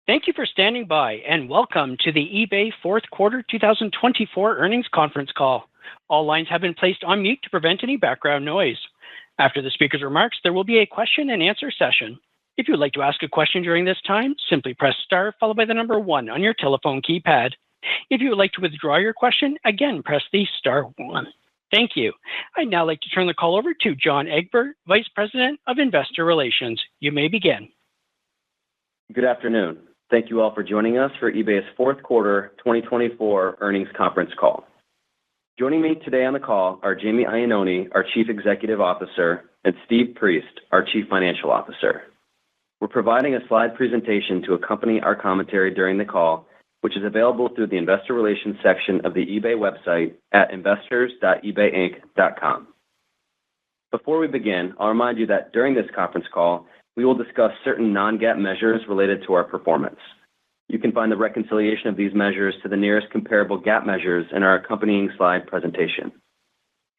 Thank you for standing by, and welcome to the eBay fourth quarter 2024 earnings conference call. All lines have been placed on mute to prevent any background noise. After the speaker's remarks, there will be a question-and-answer session. If you would like to ask a question during this time, simply press star followed by the number 1 on your telephone keypad. If you would like to withdraw your question, again, press the star 1. Thank you. I'd now like to turn the call over to John Egbert, Vice President of Investor Relations. You may begin. Good afternoon. Thank you all for joining us for eBay's fourth quarter 2024 earnings conference call. Joining me today on the call are Jamie Iannone, our Chief Executive Officer, and Steve Priest, our Chief Financial Officer. We're providing a slide presentation to accompany our commentary during the call, which is available through the Investor Relations section of the eBay website at investors.ebayinc.com. Before we begin, I'll remind you that during this conference call, we will discuss certain non-GAAP measures related to our performance. You can find the reconciliation of these measures to the nearest comparable GAAP measures in our accompanying slide presentation.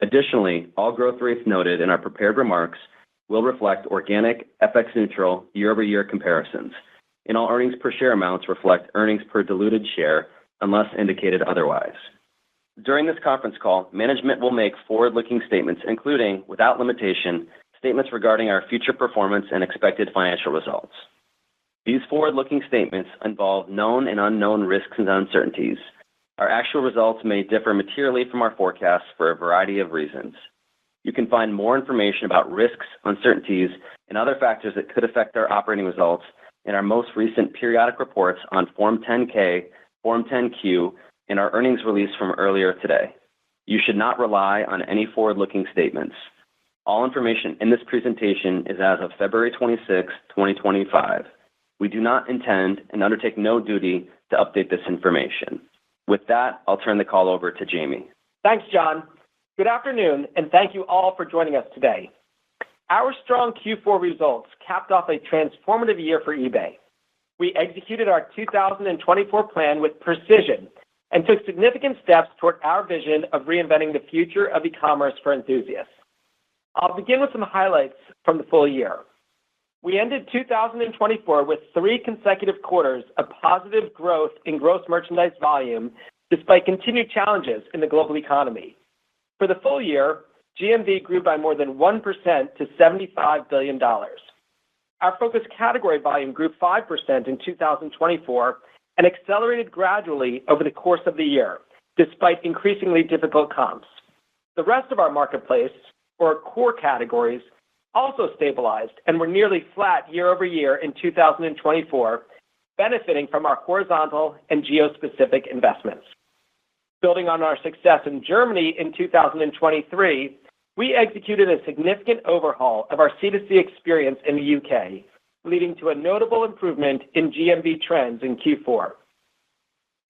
Additionally, all growth rates noted in our prepared remarks will reflect organic, FX-neutral, year-over-year comparisons, and all earnings per share amounts reflect earnings per diluted share unless indicated otherwise. During this conference call, management will make forward-looking statements, including, without limitation, statements regarding our future performance and expected financial results. These forward-looking statements involve known and unknown risks and uncertainties. Our actual results may differ materially from our forecasts for a variety of reasons. You can find more information about risks, uncertainties, and other factors that could affect our operating results in our most recent periodic reports on Form 10-K, Form 10-Q, and our earnings release from earlier today. You should not rely on any forward-looking statements. All information in this presentation is as of February 26, 2025. We do not intend and undertake no duty to update this information. With that, I'll turn the call over to Jamie. Thanks, John. Good afternoon, and thank you all for joining us today. Our strong Q4 results capped off a transformative year for eBay. We executed our 2024 plan with precision and took significant steps toward our vision of reinventing the future of e-commerce for enthusiasts. I'll begin with some highlights from the full year. We ended 2024 with 3 consecutive quarters of positive growth in gross merchandise volume, despite continued challenges in the global economy. For the full year, GMV grew by more than 1% to $75 billion. Our focus category volume grew 5% in 2024 and accelerated gradually over the course of the year, despite increasingly difficult comps. The rest of our marketplace, or core categories, also stabilized and were nearly flat year over year in 2024, benefiting from our horizontal and geo-specific investments. Building on our success in Germany in 2023, we executed a significant overhaul of our C2C experience in the UK, leading to a notable improvement in GMV trends in Q4.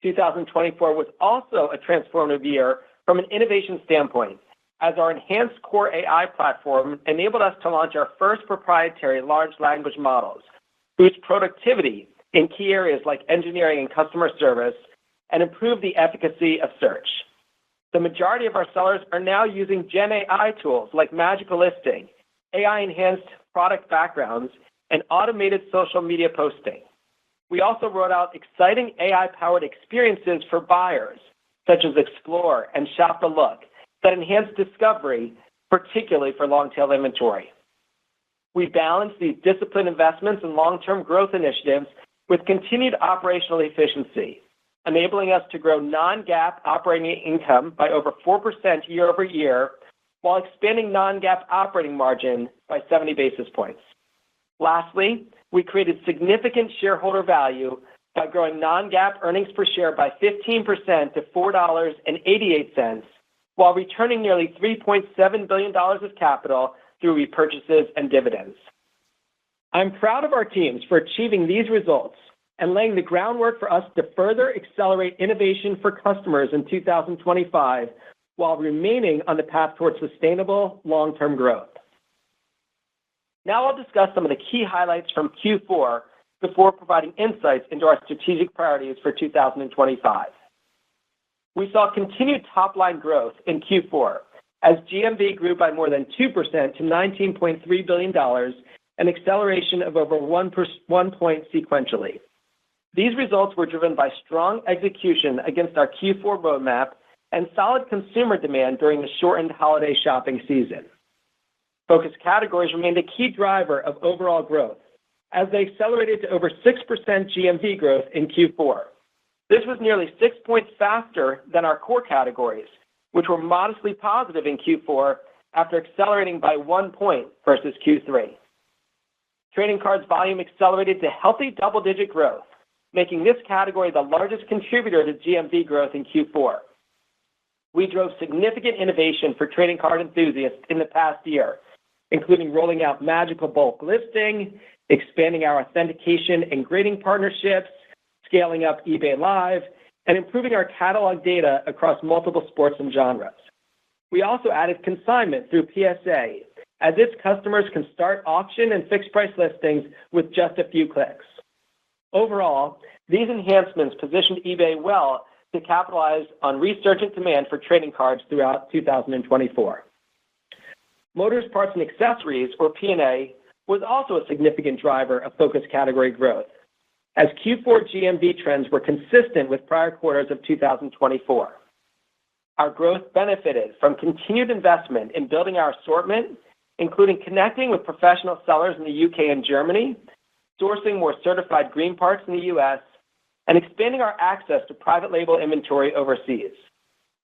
2024 was also a transformative year from an innovation standpoint, as our enhanced core AI platform enabled us to launch our first proprietary large language models, boost productivity in key areas like engineering and customer service, and improve the efficacy of search. The majority of our sellers are now using Gen AI tools like Magical Listing, AI-enhanced product backgrounds, and automated social media posting. We also rolled out exciting AI-powered experiences for buyers, such as Explore and Shop the Look, that enhance discovery, particularly for long-tail inventory. We balance these disciplined investments and long-term growth initiatives with continued operational efficiency, enabling us to grow non-GAAP operating income by over 4% year over year, while expanding non-GAAP operating margin by 70 basis points. Lastly, we created significant shareholder value by growing non-GAAP earnings per share by 15% to $4.88, while returning nearly $3.7 billion of capital through repurchases and dividends. I'm proud of our teams for achieving these results and laying the groundwork for us to further accelerate innovation for customers in 2025, while remaining on the path towards sustainable long-term growth. Now I'll discuss some of the key highlights from Q4 before providing insights into our strategic priorities for 2025. We saw continued top-line growth in Q4 as GMV grew by more than 2% to $19.3 billion, an acceleration of over 1 point sequentially. These results were driven by strong execution against our Q4 roadmap and solid consumer demand during the shortened holiday shopping season. Focus categories remained a key driver of overall growth, as they accelerated to over 6% GMV growth in Q4. This was nearly 6 points faster than our core categories, which were modestly positive in Q4 after accelerating by 1 point versus Q3. Trading cards volume accelerated to healthy double-digit growth, making this category the largest contributor to GMV growth in Q4. We drove significant innovation for trading card enthusiasts in the past year, including rolling out magical bulk listing, expanding our authentication and grading partnerships, scaling up eBay Live, and improving our catalog data across multiple sports and genres. We also added consignment through PSA, as its customers can start auction and fixed price listings with just a few clicks. Overall, these enhancements positioned eBay well to capitalize on resurgent demand for trading cards throughout 2024. Motors, parts, and accessories, or P&A, was also a significant driver of focus category growth, as Q4 GMV trends were consistent with prior quarters of 2024. Our growth benefited from continued investment in building our assortment, including connecting with professional sellers in the UK and Germany, sourcing more certified green parts in the US, and expanding our access to private label inventory overseas.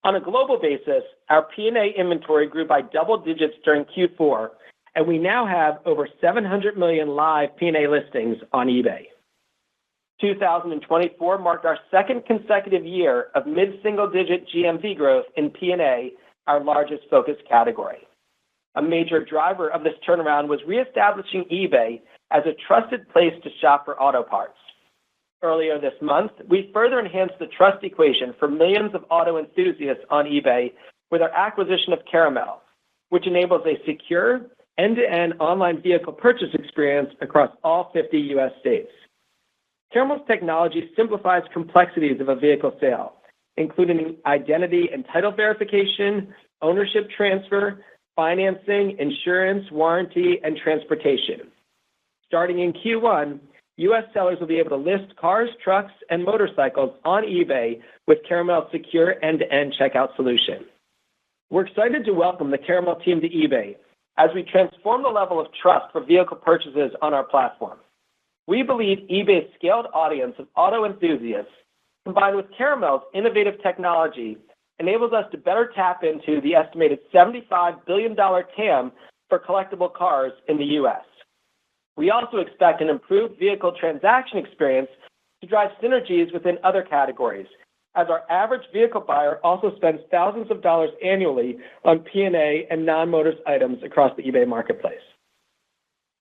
On a global basis, our P&A inventory grew by double digits during Q4, and we now have over 700 million live P&A listings on eBay. 2024 marked our second consecutive year of mid-single-digit GMV growth in P&A, our largest focus category. A major driver of this turnaround was reestablishing eBay as a trusted place to shop for auto parts. Earlier this month, we further enhanced the trust equation for millions of auto enthusiasts on eBay with our acquisition of Caramel, which enables a secure, end-to-end online vehicle purchase experience across all 50 U.S. states. Caramel's technology simplifies complexities of a vehicle sale, including identity and title verification, ownership transfer, financing, insurance, warranty, and transportation. Starting in Q1, U.S. sellers will be able to list cars, trucks, and motorcycles on eBay with Caramel's secure end-to-end checkout solution. We're excited to welcome the Caramel team to eBay as we transform the level of trust for vehicle purchases on our platform. We believe eBay's scaled audience of auto enthusiasts, combined with Caramel's innovative technology, enables us to better tap into the estimated $75 billion TAM for collectible cars in the U.S. We also expect an improved vehicle transaction experience to drive synergies within other categories, as our average vehicle buyer also spends thousands of dollars annually on P&A and non-motors items across the eBay marketplace.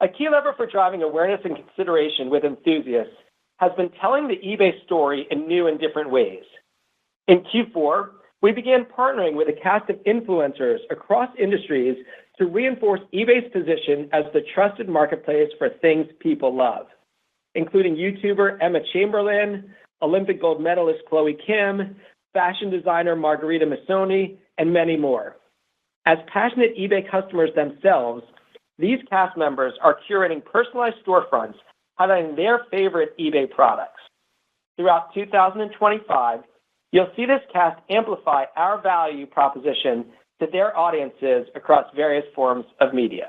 A key lever for driving awareness and consideration with enthusiasts has been telling the eBay story in new and different ways. In Q4, we began partnering with a cast of influencers across industries to reinforce eBay's position as the trusted marketplace for things people love, including YouTuber Emma Chamberlain, Olympic gold medalist Chloe Kim, fashion designer Margarita Missoni, and many more. As passionate eBay customers themselves, these cast members are curating personalized storefronts highlighting their favorite eBay products. Throughout 2025, you'll see this cast amplify our value proposition to their audiences across various forms of media.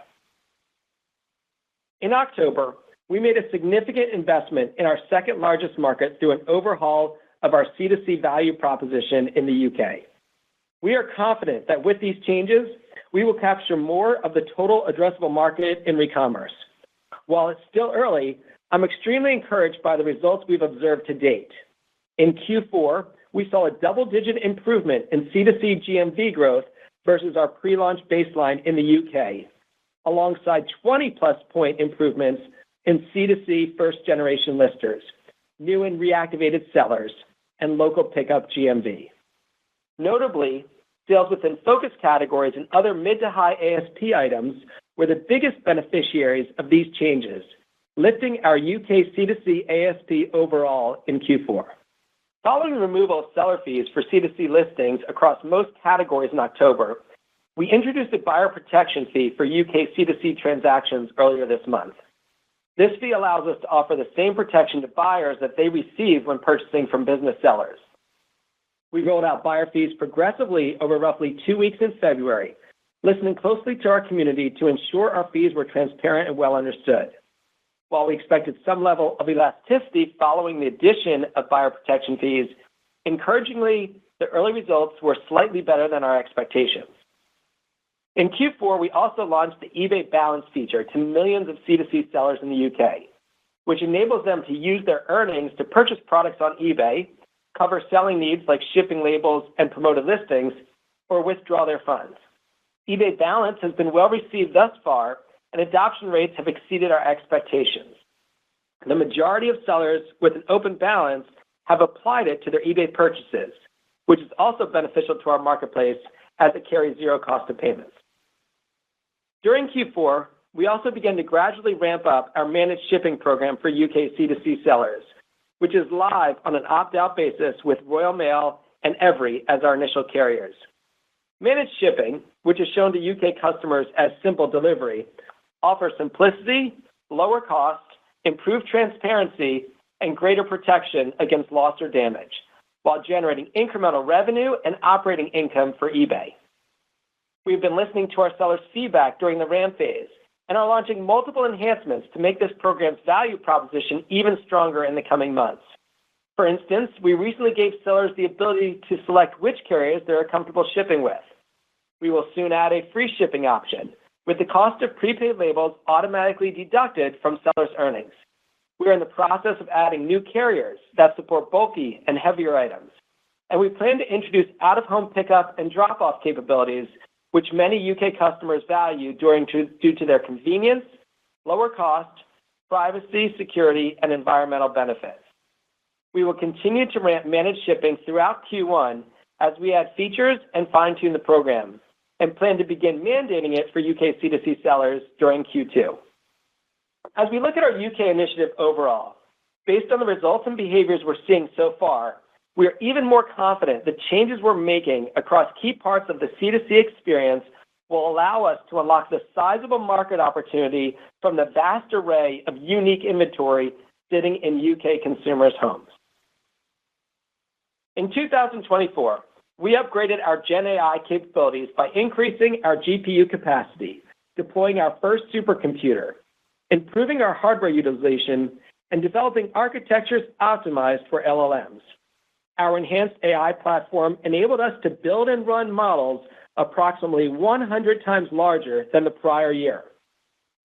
In October, we made a significant investment in our second largest market through an overhaul of our C2C value proposition in the UK. We are confident that with these changes, we will capture more of the total addressable market in re-commerce. While it's still early, I'm extremely encouraged by the results we've observed to date. In Q4, we saw a double-digit improvement in C2C GMV growth versus our pre-launch baseline in the UK, alongside 20-plus point improvements in C2C first-generation listers, new and reactivated sellers, and local pickup GMV. Notably, sales within focus categories and other mid to high ASP items were the biggest beneficiaries of these changes, lifting our UK C2C ASP overall in Q4. Following the removal of seller fees for C2C listings across most categories in October, we introduced a buyer protection fee for UK C2C transactions earlier this month. This fee allows us to offer the same protection to buyers that they receive when purchasing from business sellers. We rolled out buyer fees progressively over roughly 2 weeks in February, listening closely to our community to ensure our fees were transparent and well understood. While we expected some level of elasticity following the addition of buyer protection fees, encouragingly, the early results were slightly better than our expectations. In Q4, we also launched the eBay Balance feature to millions of C2C sellers in the UK, which enables them to use their earnings to purchase products on eBay, cover selling needs like shipping labels and promoted listings, or withdraw their funds. eBay Balance has been well received thus far, and adoption rates have exceeded our expectations. The majority of sellers with an open balance have applied it to their eBay purchases, which is also beneficial to our marketplace as it carries zero cost of payments. During Q4, we also began to gradually ramp up our managed shipping program for UK C2C sellers, which is live on an opt-out basis with Royal Mail and Every as our initial carriers. Managed shipping, which is shown to UK customers as simple delivery, offers simplicity, lower cost, improved transparency, and greater protection against loss or damage, while generating incremental revenue and operating income for eBay. We've been listening to our sellers' feedback during the ramp phase and are launching multiple enhancements to make this program's value proposition even stronger in the coming months. For instance, we recently gave sellers the ability to select which carriers they are comfortable shipping with. We will soon add a free shipping option, with the cost of prepaid labels automatically deducted from sellers' earnings. We are in the process of adding new carriers that support bulky and heavier items, and we plan to introduce out-of-home pickup and drop-off capabilities, which many UK customers value due to their convenience, lower cost, privacy, security, and environmental benefits. We will continue to ramp managed shipping throughout Q1 as we add features and fine-tune the program, and plan to begin mandating it for UK C2C sellers during Q2. As we look at our UK initiative overall, based on the results and behaviors we're seeing so far, we are even more confident the changes we're making across key parts of the C2C experience will allow us to unlock the sizable market opportunity from the vast array of unique inventory sitting in UK consumers' homes. In 2024, we upgraded our Gen AI capabilities by increasing our GPU capacity, deploying our first supercomputer, improving our hardware utilization, and developing architectures optimized for LLMs. Our enhanced AI platform enabled us to build and run models approximately 100 times larger than the prior year.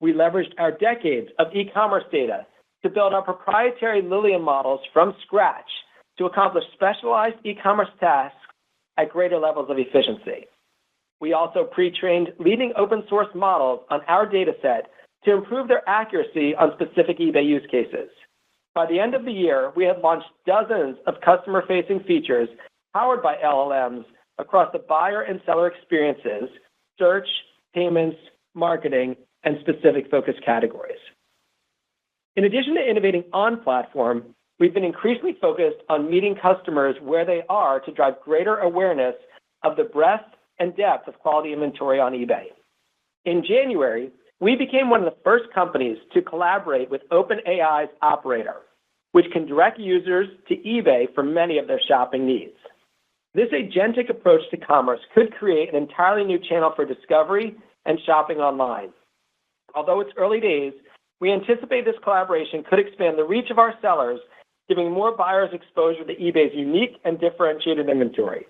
We leveraged our decades of e-commerce data to build our proprietary Lillian models from scratch to accomplish specialized e-commerce tasks at greater levels of efficiency. We also pre-trained leading open source models on our dataset to improve their accuracy on specific eBay use cases. By the end of the year, we had launched dozens of customer-facing features powered by LLMs across the buyer and seller experiences, search, payments, marketing, and specific focus categories. In addition to innovating on platform, we've been increasingly focused on meeting customers where they are to drive greater awareness of the breadth and depth of quality inventory on eBay. In January, we became one of the first companies to collaborate with OpenAI's Operator, which can direct users to eBay for many of their shopping needs. This agentic approach to commerce could create an entirely new channel for discovery and shopping online. Although it's early days, we anticipate this collaboration could expand the reach of our sellers, giving more buyers exposure to eBay's unique and differentiated inventory.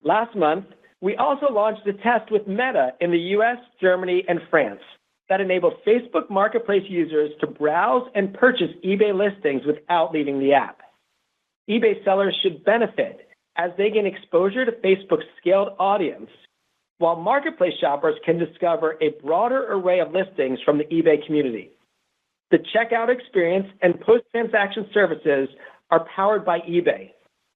Last month, we also launched a test with Meta in the US, Germany, and France that enabled Facebook Marketplace users to browse and purchase eBay listings without leaving the app. eBay sellers should benefit as they gain exposure to Facebook's scaled audience, while Marketplace shoppers can discover a broader array of listings from the eBay community. The checkout experience and post-transaction services are powered by eBay,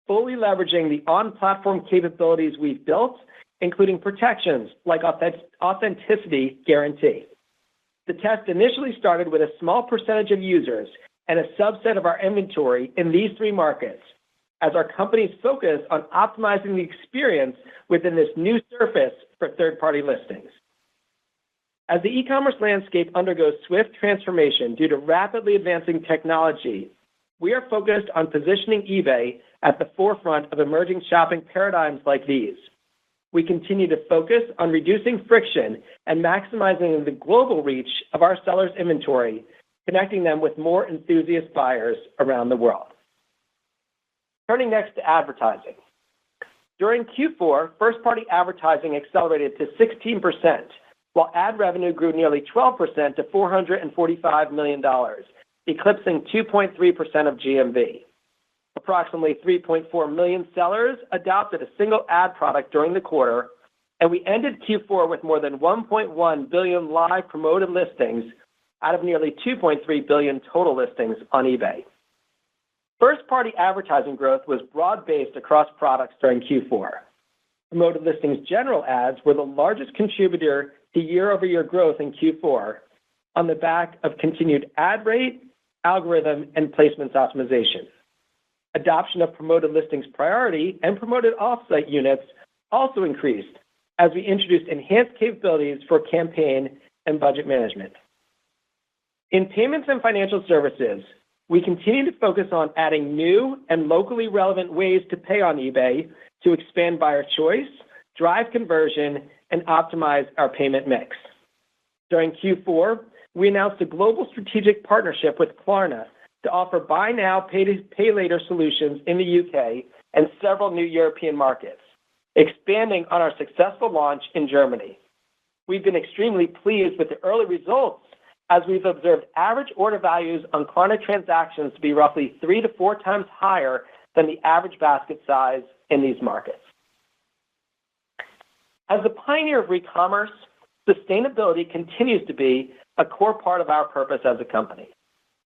fully leveraging the on-platform capabilities we've built, including protections like authenticity guarantee. The test initially started with a small percentage of users and a subset of our inventory in these three markets, as our companies focus on optimizing the experience within this new surface for third-party listings. As the e-commerce landscape undergoes swift transformation due to rapidly advancing technology, we are focused on positioning eBay at the forefront of emerging shopping paradigms like these. We continue to focus on reducing friction and maximizing the global reach of our sellers' inventory, connecting them with more enthusiast buyers around the world. Turning next to advertising. During Q4, first-party advertising accelerated to 16%, while ad revenue grew nearly 12% to $445 million, eclipsing 2.3% of GMV. Approximately 3.4 million sellers adopted a single ad product during the quarter, and we ended Q4 with more than 1.1 billion live promoted listings out of nearly 2.3 billion total listings on eBay. First-party advertising growth was broad-based across products during Q4. Promoted listings general ads were the largest contributor to year-over-year growth in Q4 on the back of continued ad rate, algorithm, and placements optimization. Adoption of promoted listings priority and promoted offsite units also increased as we introduced enhanced capabilities for campaign and budget management. In payments and financial services, we continue to focus on adding new and locally relevant ways to pay on eBay to expand buyer choice, drive conversion, and optimize our payment mix. During Q4, we announced a global strategic partnership with Klarna to offer buy now, pay later solutions in the UK and several new European markets, expanding on our successful launch in Germany. We've been extremely pleased with the early results as we've observed average order values on Klarna transactions to be roughly 3 to 4 times higher than the average basket size in these markets. As the pioneer of e-commerce, sustainability continues to be a core part of our purpose as a company.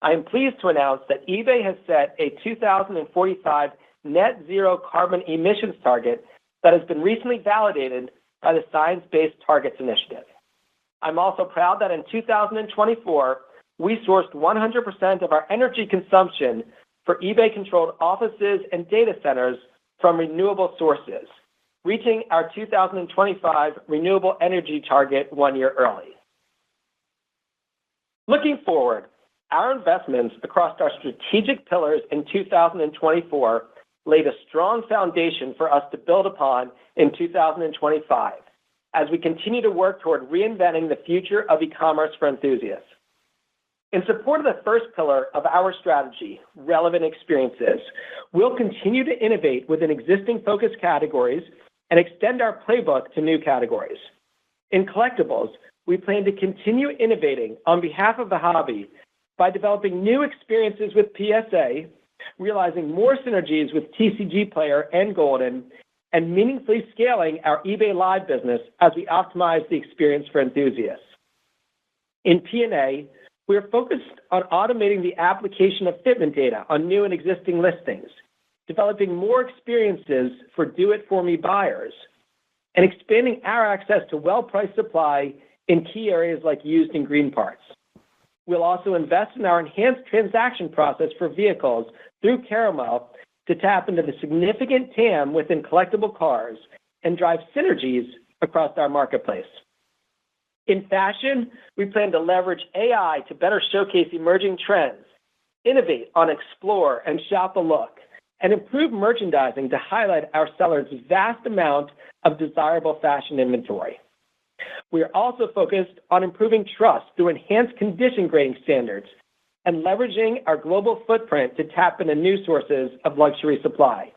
I am pleased to announce that eBay has set a 2045 net zero carbon emissions target that has been recently validated by the Science Based Targets Initiative. I'm also proud that in 2024, we sourced 100% of our energy consumption for eBay-controlled offices and data centers from renewable sources, reaching our 2025 renewable energy target 1 year early. Looking forward, our investments across our strategic pillars in 2024 laid a strong foundation for us to build upon in 2025 as we continue to work toward reinventing the future of e-commerce for enthusiasts. In support of the first pillar of our strategy, relevant experiences, we'll continue to innovate within existing focus categories and extend our playbook to new categories. In collectibles, we plan to continue innovating on behalf of the hobby by developing new experiences with PSA, realizing more synergies with TCG Player and Golden, and meaningfully scaling our eBay Live business as we optimize the experience for enthusiasts. In P&A, we are focused on automating the application of fitment data on new and existing listings, developing more experiences for do-it-for-me buyers, and expanding our access to well-priced supply in key areas like used and green parts. We'll also invest in our enhanced transaction process for vehicles through Caramel to tap into the significant TAM within collectible cars and drive synergies across our marketplace. In fashion, we plan to leverage AI to better showcase emerging trends, innovate on Explore and Shop a Look, and improve merchandising to highlight our sellers' vast amount of desirable fashion inventory. We are also focused on improving trust through enhanced condition grading standards and leveraging our global footprint to tap into new sources of luxury supply.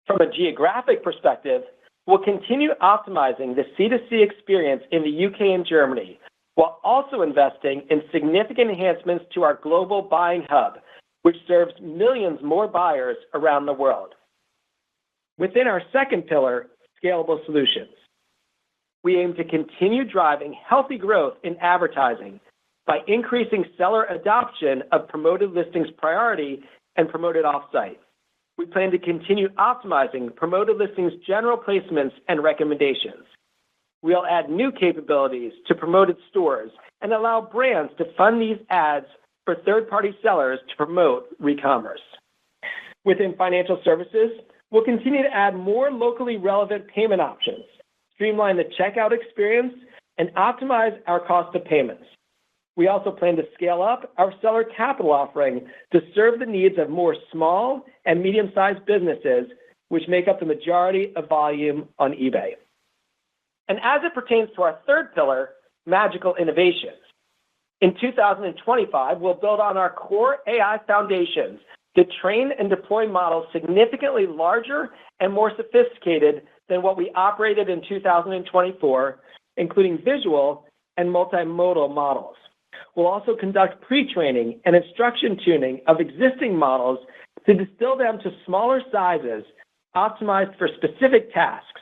From a geographic perspective, we'll continue optimizing the C2C experience in the UK and Germany, while also investing in significant enhancements to our global buying hub, which serves millions more buyers around the world. Within our second pillar, scalable solutions, we aim to continue driving healthy growth in advertising by increasing seller adoption of promoted listings priority and promoted offsite. We plan to continue optimizing promoted listings general placements and recommendations. We'll add new capabilities to promoted stores and allow brands to fund these ads for third-party sellers to promote re-commerce. Within financial services, we'll continue to add more locally relevant payment options, streamline the checkout experience, and optimize our cost of payments. We also plan to scale up our seller capital offering to serve the needs of more small and medium-sized businesses, which make up the majority of volume on eBay. And as it pertains to our third pillar, magical innovations, in 2025, we'll build on our core AI foundations to train and deploy models significantly larger and more sophisticated than what we operated in 2024, including visual and multimodal models. We'll also conduct pre-training and instruction tuning of existing models to distill them to smaller sizes optimized for specific tasks,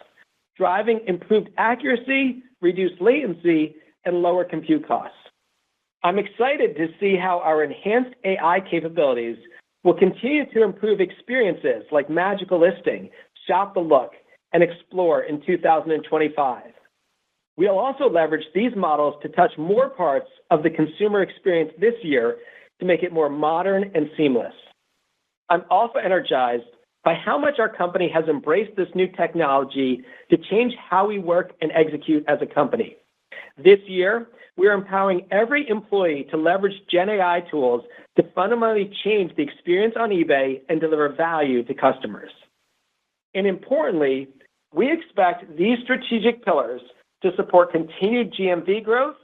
driving improved accuracy, reduced latency, and lower compute costs. I'm excited to see how our enhanced AI capabilities will continue to improve experiences like Magical Listing, Shop the Look, and Explore in 2025. We'll also leverage these models to touch more parts of the consumer experience this year to make it more modern and seamless. I'm also energized by how much our company has embraced this new technology to change how we work and execute as a company. This year, we're empowering every employee to leverage Gen AI tools to fundamentally change the experience on eBay and deliver value to customers. And importantly, we expect these strategic pillars to support continued GMV growth,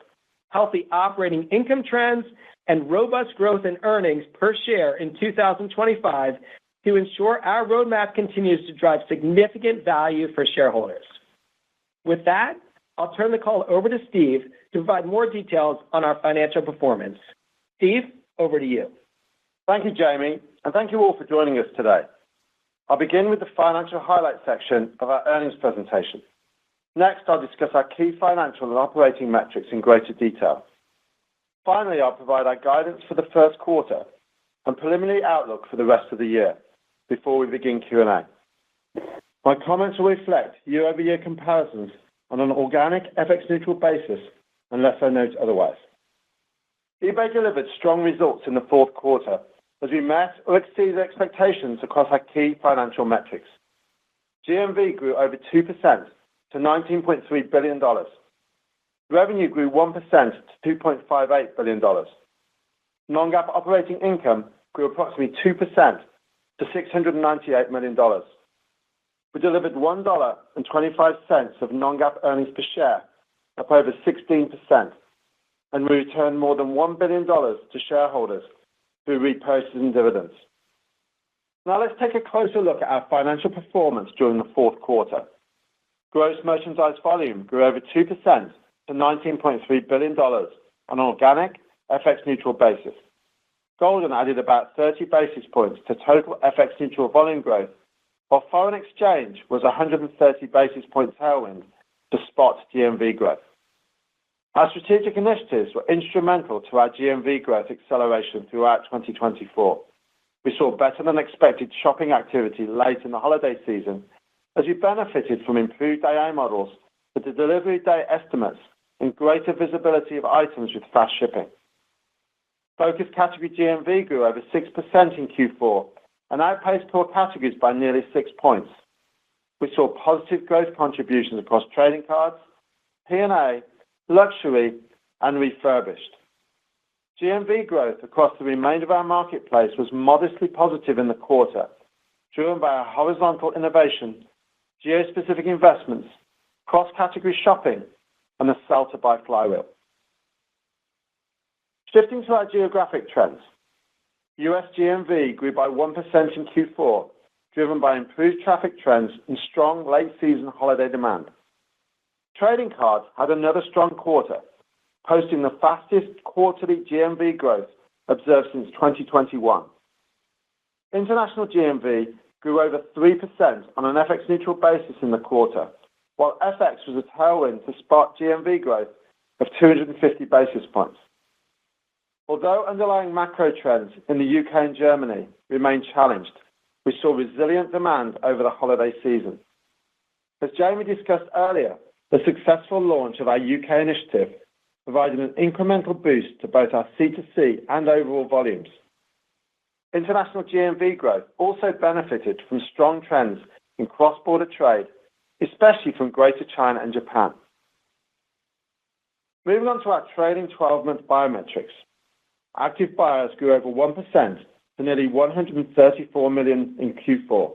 healthy operating income trends, and robust growth in earnings per share in 2025 to ensure our roadmap continues to drive significant value for shareholders. With that, I'll turn the call over to Steve to provide more details on our financial performance. Steve, over to you. Thank you, Jamie, and thank you all for joining us today. I'll begin with the financial highlights section of our earnings presentation. Next, I'll discuss our key financial and operating metrics in greater detail. Finally, I'll provide our guidance for the first quarter and preliminary outlook for the rest of the year before we begin Q&A. My comments will reflect year-over-year comparisons on an organic FX-neutral basis unless I note otherwise. eBay delivered strong results in the fourth quarter as we met or exceeded expectations across our key financial metrics. GMV grew over 2% to $19.3 billion. Revenue grew 1% to $2.58 billion. Non-GAAP operating income grew approximately 2% to $698 million. We delivered $1.25 of non-GAAP earnings per share, up over 16%, and we returned more than $1 billion to shareholders through repurchases and dividends. Now let's take a closer look at our financial performance during the fourth quarter. Gross merchandise volume grew over 2% to $19.3 billion on an organic, FX-neutral basis. Golden added about 30 basis points to total FX-neutral volume growth, while foreign exchange was 130 basis point tailwind to spot GMV growth. Our strategic initiatives were instrumental to our GMV growth acceleration throughout 2024. We saw better-than-expected shopping activity late in the holiday season as we benefited from improved AI models with the delivery day estimates and greater visibility of items with fast shipping. Focus category GMV grew over 6% in Q4 and outpaced core categories by nearly 6 points. We saw positive growth contributions across trading cards, P&A, luxury, and refurbished. GMV growth across the remainder of our marketplace was modestly positive in the quarter, driven by our horizontal innovation, geo-specific investments, cross-category shopping, and the sell-to-buy flywheel. Shifting to our geographic trends, US GMV grew by 1% in Q4, driven by improved traffic trends and strong late-season holiday demand. Trading cards had another strong quarter, posting the fastest quarterly GMV growth observed since 2021. International GMV grew over 3% on an FX-neutral basis in the quarter, while FX was a tailwind to spot GMV growth of 250 basis points. Although underlying macro trends in the UK and Germany remain challenged, we saw resilient demand over the holiday season. As Jamie discussed earlier, the successful launch of our UK initiative provided an incremental boost to both our C2C and overall volumes. International GMV growth also benefited from strong trends in cross-border trade, especially from Greater China and Japan. Moving on to our trailing 12-month biometrics. Active buyers grew over 1% to nearly 134 million in Q4.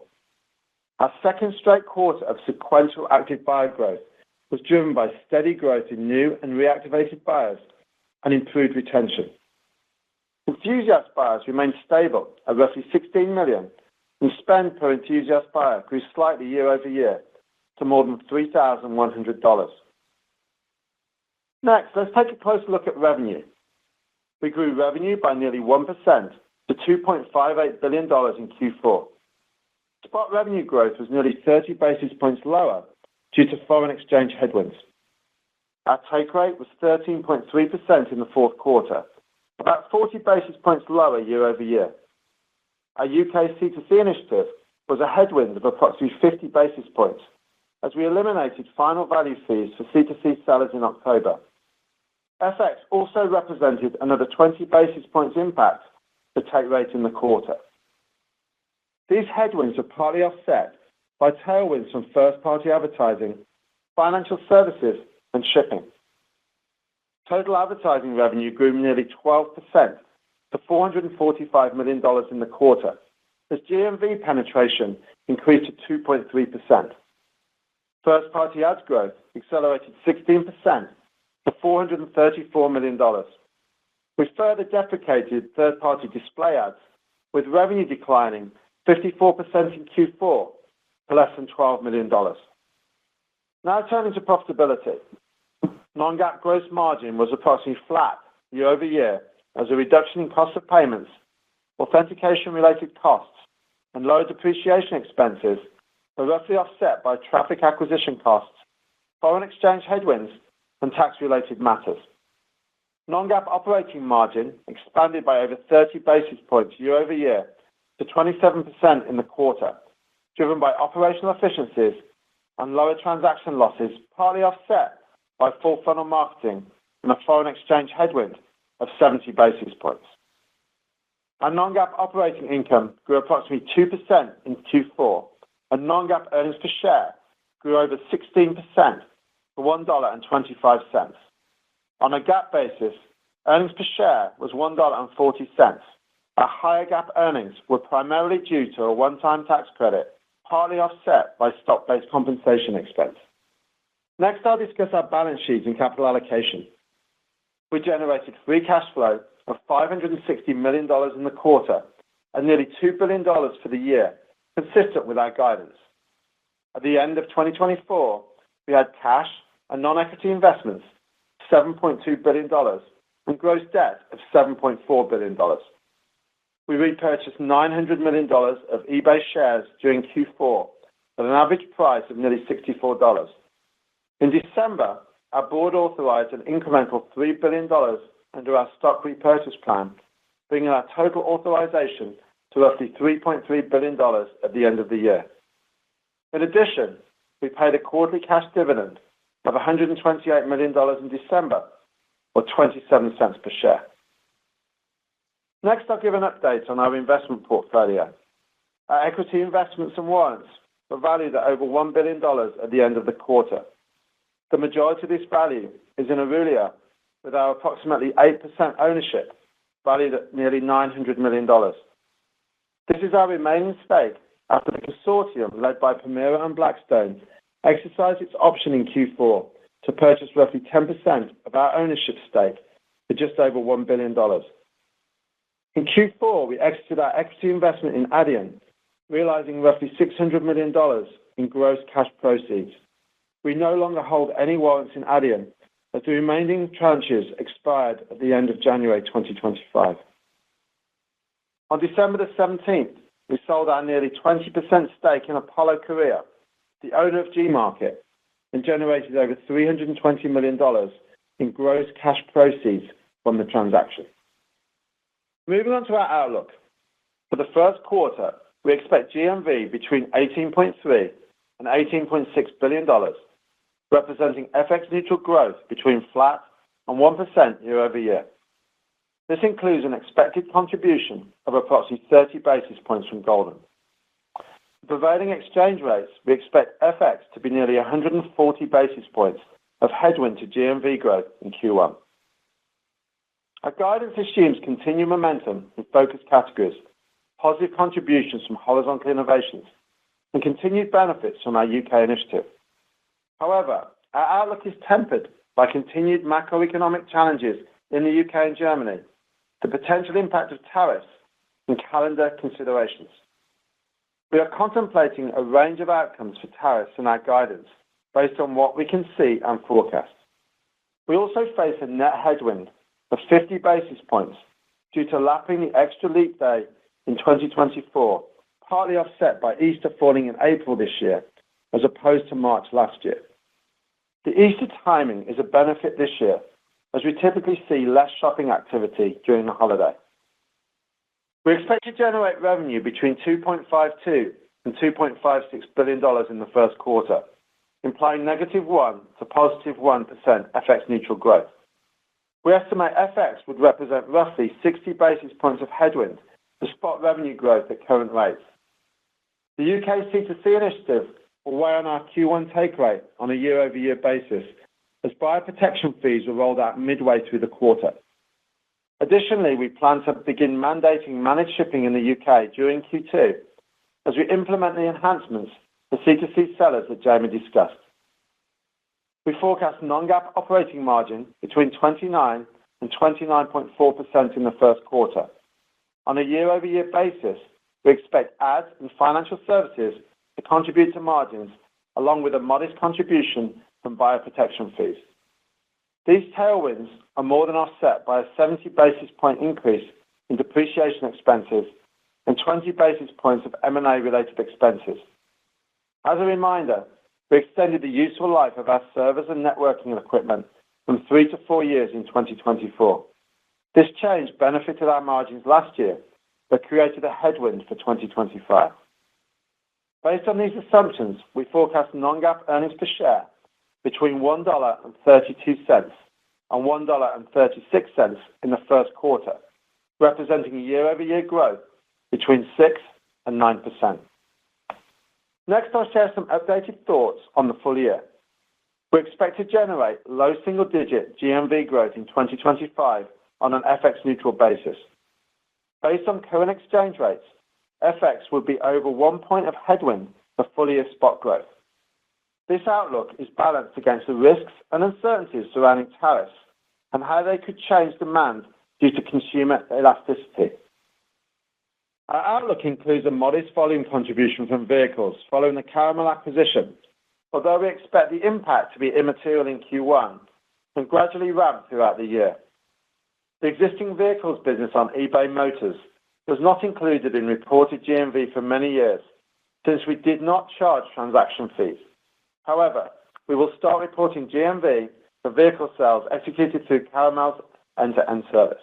Our second straight quarter of sequential active buyer growth was driven by steady growth in new and reactivated buyers and improved retention. Enthusiast buyers remained stable at roughly 16 million, and spend per enthusiast buyer grew slightly year over year to more than $3,100. Next, let's take a closer look at revenue. We grew revenue by nearly 1% to $2.58 billion in Q4. Spot revenue growth was nearly 30 basis points lower due to foreign exchange headwinds. Our take rate was 13.3% in the fourth quarter, about 40 basis points lower year over year. Our UK C2C initiative was a headwind of approximately 50 basis points as we eliminated final value fees for C2C sellers in October. FX also represented another 20 basis points impact to take rate in the quarter. These headwinds are partly offset by tailwinds from first-party advertising, financial services, and shipping. Total advertising revenue grew nearly 12% to $445 million in the quarter, as GMV penetration increased to 2.3%. First-party ads growth accelerated 16% to $434 million. We further deprecated third-party display ads, with revenue declining 54% in Q4 to less than $12 million. Now turning to profitability. Non-GAAP gross margin was approximately flat year over year as a reduction in cost of payments, authentication-related costs, and lower depreciation expenses were roughly offset by traffic acquisition costs, foreign exchange headwinds, and tax-related matters. Non-GAAP operating margin expanded by over 30 basis points year over year to 27% in the quarter, driven by operational efficiencies and lower transaction losses, partly offset by full funnel marketing and a foreign exchange headwind of 70 basis points. Our non-GAAP operating income grew approximately 2% in Q4, and non-GAAP earnings per share grew over 16% to $1.25. On a GAAP basis, earnings per share was $1.40. Our higher GAAP earnings were primarily due to a one-time tax credit, partly offset by stock-based compensation expense. Next, I'll discuss our balance sheet and capital allocation. We generated free cash flow of $560 million in the quarter and nearly $2 billion for the year, consistent with our guidance. At the end of 2024, we had cash and non-equity investments of $7.2 billion and gross debt of $7.4 billion. We repurchased $900 million of eBay shares during Q4 at an average price of nearly $64. In December, our board authorized an incremental $3 billion under our stock repurchase plan, bringing our total authorization to roughly $3.3 billion at the end of the year. In addition, we paid a quarterly cash dividend of $128 million in December, or 27 cents per share. Next, I'll give an update on our investment portfolio. Our equity investments and warrants were valued at over $1 billion at the end of the quarter. The majority of this value is in Aurelia, with our approximately 8% ownership valued at nearly $900 million. This is our remaining stake after the consortium led by Permira and Blackstone exercised its option in Q4 to purchase roughly 10% of our ownership stake for just over $1 billion. In Q4, we exited our equity investment in Adyen, realizing roughly $600 million in gross cash proceeds. We no longer hold any warrants in Adyen, as the remaining tranches expired at the end of January 2025. On December the 17th, we sold our nearly 20% stake in Apollo Korea, the owner of Gmarket, and generated over $320 million in gross cash proceeds from the transaction. Moving on to our outlook. For the first quarter, we expect GMV between $18.3 and $18.6 billion, representing FX-neutral growth between flat and 1% year over year. This includes an expected contribution of approximately 30 basis points from Golden. For prevailing exchange rates, we expect FX to be nearly 140 basis points of headwind to GMV growth in Q1. Our guidance assumes continued momentum in focus categories, positive contributions from horizontal innovations, and continued benefits from our UK initiative. However, our outlook is tempered by continued macroeconomic challenges in the UK and Germany, the potential impact of tariffs, and calendar considerations. We are contemplating a range of outcomes for tariffs in our guidance based on what we can see and forecast. We also face a net headwind of 50 basis points due to lapping the extra leap day in 2024, partly offset by Easter falling in April this year as opposed to March last year. The Easter timing is a benefit this year, as we typically see less shopping activity during the holiday. We expect to generate revenue between $2.52 and $2.56 billion in the first quarter, implying -1% to +1% FX neutral growth. We estimate FX would represent roughly 60 basis points of headwind to spot revenue growth at current rates. The UK C2C initiative will weigh on our Q1 take rate on a year-over-year basis, as buyer protection fees were rolled out midway through the quarter. Additionally, we plan to begin mandating managed shipping in the UK during Q2 as we implement the enhancements for C2C sellers that Jamie discussed. We forecast non-GAAP operating margin between 29 and 29.4% in the first quarter. On a year-over-year basis, we expect ads and financial services to contribute to margins, along with a modest contribution from buyer protection fees. These tailwinds are more than offset by a 70 basis point increase in depreciation expenses and 20 basis points of M&A-related expenses. As a reminder, we extended the useful life of our servers and networking equipment from 3 to 4 years in 2024. This change benefited our margins last year, but created a headwind for 2025. Based on these assumptions, we forecast non-GAAP earnings per share between $1.32 and $1.36 in the first quarter, representing year-over-year growth between 6 and 9%. Next, I'll share some updated thoughts on the full year. We expect to generate low single-digit GMV growth in 2025 on an FX-neutral basis. Based on current exchange rates, FX would be over 1 point of headwind for full-year spot growth. This outlook is balanced against the risks and uncertainties surrounding tariffs and how they could change demand due to consumer elasticity. Our outlook includes a modest volume contribution from vehicles following the Caramel acquisition, although we expect the impact to be immaterial in Q1 and gradually ramp throughout the year. The existing vehicles business on eBay Motors was not included in reported GMV for many years since we did not charge transaction fees. However, we will start reporting GMV for vehicle sales executed through Caramel's end-to-end service.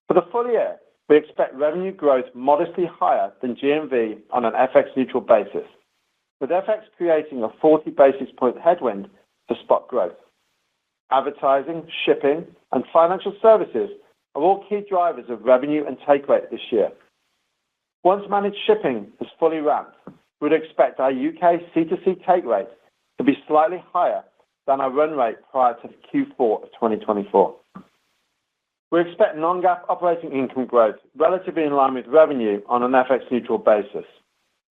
For the full year, we expect revenue growth modestly higher than GMV on an FX-neutral basis, with FX creating a 40 basis point headwind to spot growth. Advertising, shipping, and financial services are all key drivers of revenue and take rate this year. Once managed shipping is fully ramped, we would expect our UK C2C take rate to be slightly higher than our run rate prior to Q4 of 2024. We expect non-GAAP operating income growth relatively in line with revenue on an FX-neutral basis.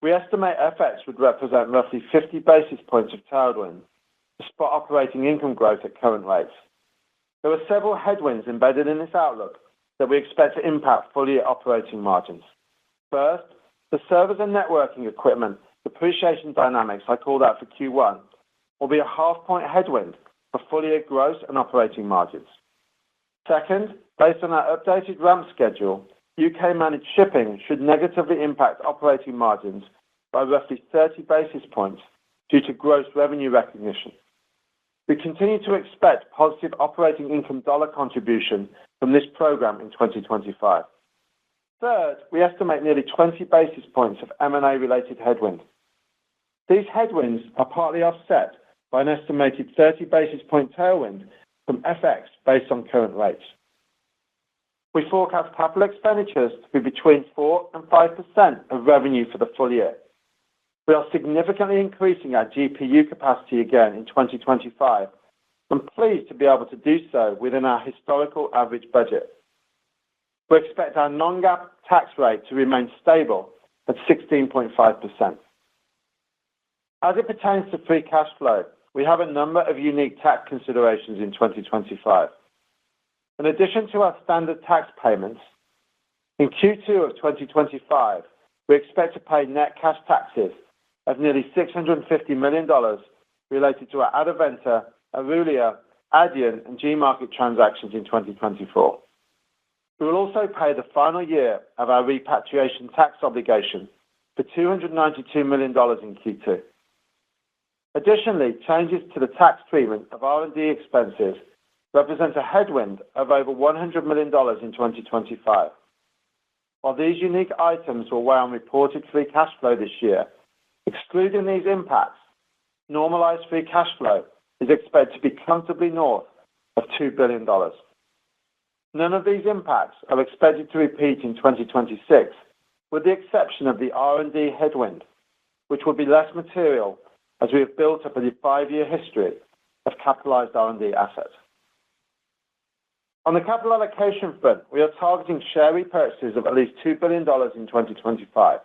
We estimate FX would represent roughly 50 basis points of tailwind to spot operating income growth at current rates. There are several headwinds embedded in this outlook that we expect to impact full-year operating margins. First, the servers and networking equipment depreciation dynamics I called out for Q1 will be a half-point headwind for full-year gross and operating margins. Second, based on our updated ramp schedule, UK managed shipping should negatively impact operating margins by roughly 30 basis points due to gross revenue recognition. We continue to expect positive operating income dollar contribution from this program in 2025. Third, we estimate nearly 20 basis points of M&A-related headwind. These headwinds are partly offset by an estimated 30 basis point tailwind from FX based on current rates. We forecast capital expenditures to be between 4 and 5% of revenue for the full year. We are significantly increasing our GPU capacity again in 2025. I'm pleased to be able to do so within our historical average budget. We expect our non-GAAP tax rate to remain stable at 16.5%. As it pertains to free cash flow, we have a number of unique tax considerations in 2025. In addition to our standard tax payments, in Q2 of 2025, we expect to pay net cash taxes of nearly $650 million related to our Advanta, Arulia, Adyen, and Gmarket transactions in 2024. We will also pay the final year of our repatriation tax obligation for $292 million in Q2. Additionally, changes to the tax treatment of R&D expenses represent a headwind of over $100 million in 2025. While these unique items will weigh on reported free cash flow this year, excluding these impacts, normalized free cash flow is expected to be comfortably north of $2 billion. None of these impacts are expected to repeat in 2026, with the exception of the R&D headwind, which will be less material as we have built up a 5-year history of capitalized R&D assets. On the capital allocation front, we are targeting share repurchases of at least $2 billion in 2025.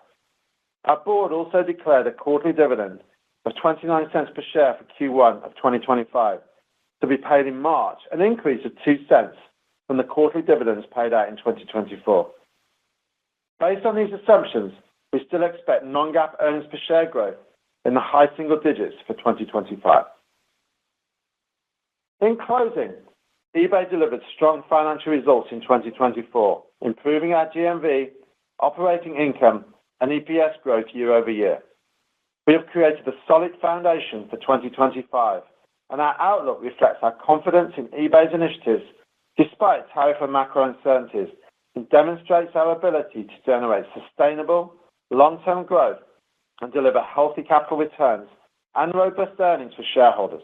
Our board also declared a quarterly dividend of 29 cents per share for Q1 of 2025 to be paid in March, an increase of 2 cents from the quarterly dividends paid out in 2024. Based on these assumptions, we still expect non-GAAP earnings per share growth in the high single digits for 2025. In closing, eBay delivered strong financial results in 2024, improving our GMV, operating income, and EPS growth year over year. We have created a solid foundation for 2025, and our outlook reflects our confidence in eBay's initiatives despite tariff and macro uncertainties, and demonstrates our ability to generate sustainable, long-term growth and deliver healthy capital returns and robust earnings for shareholders.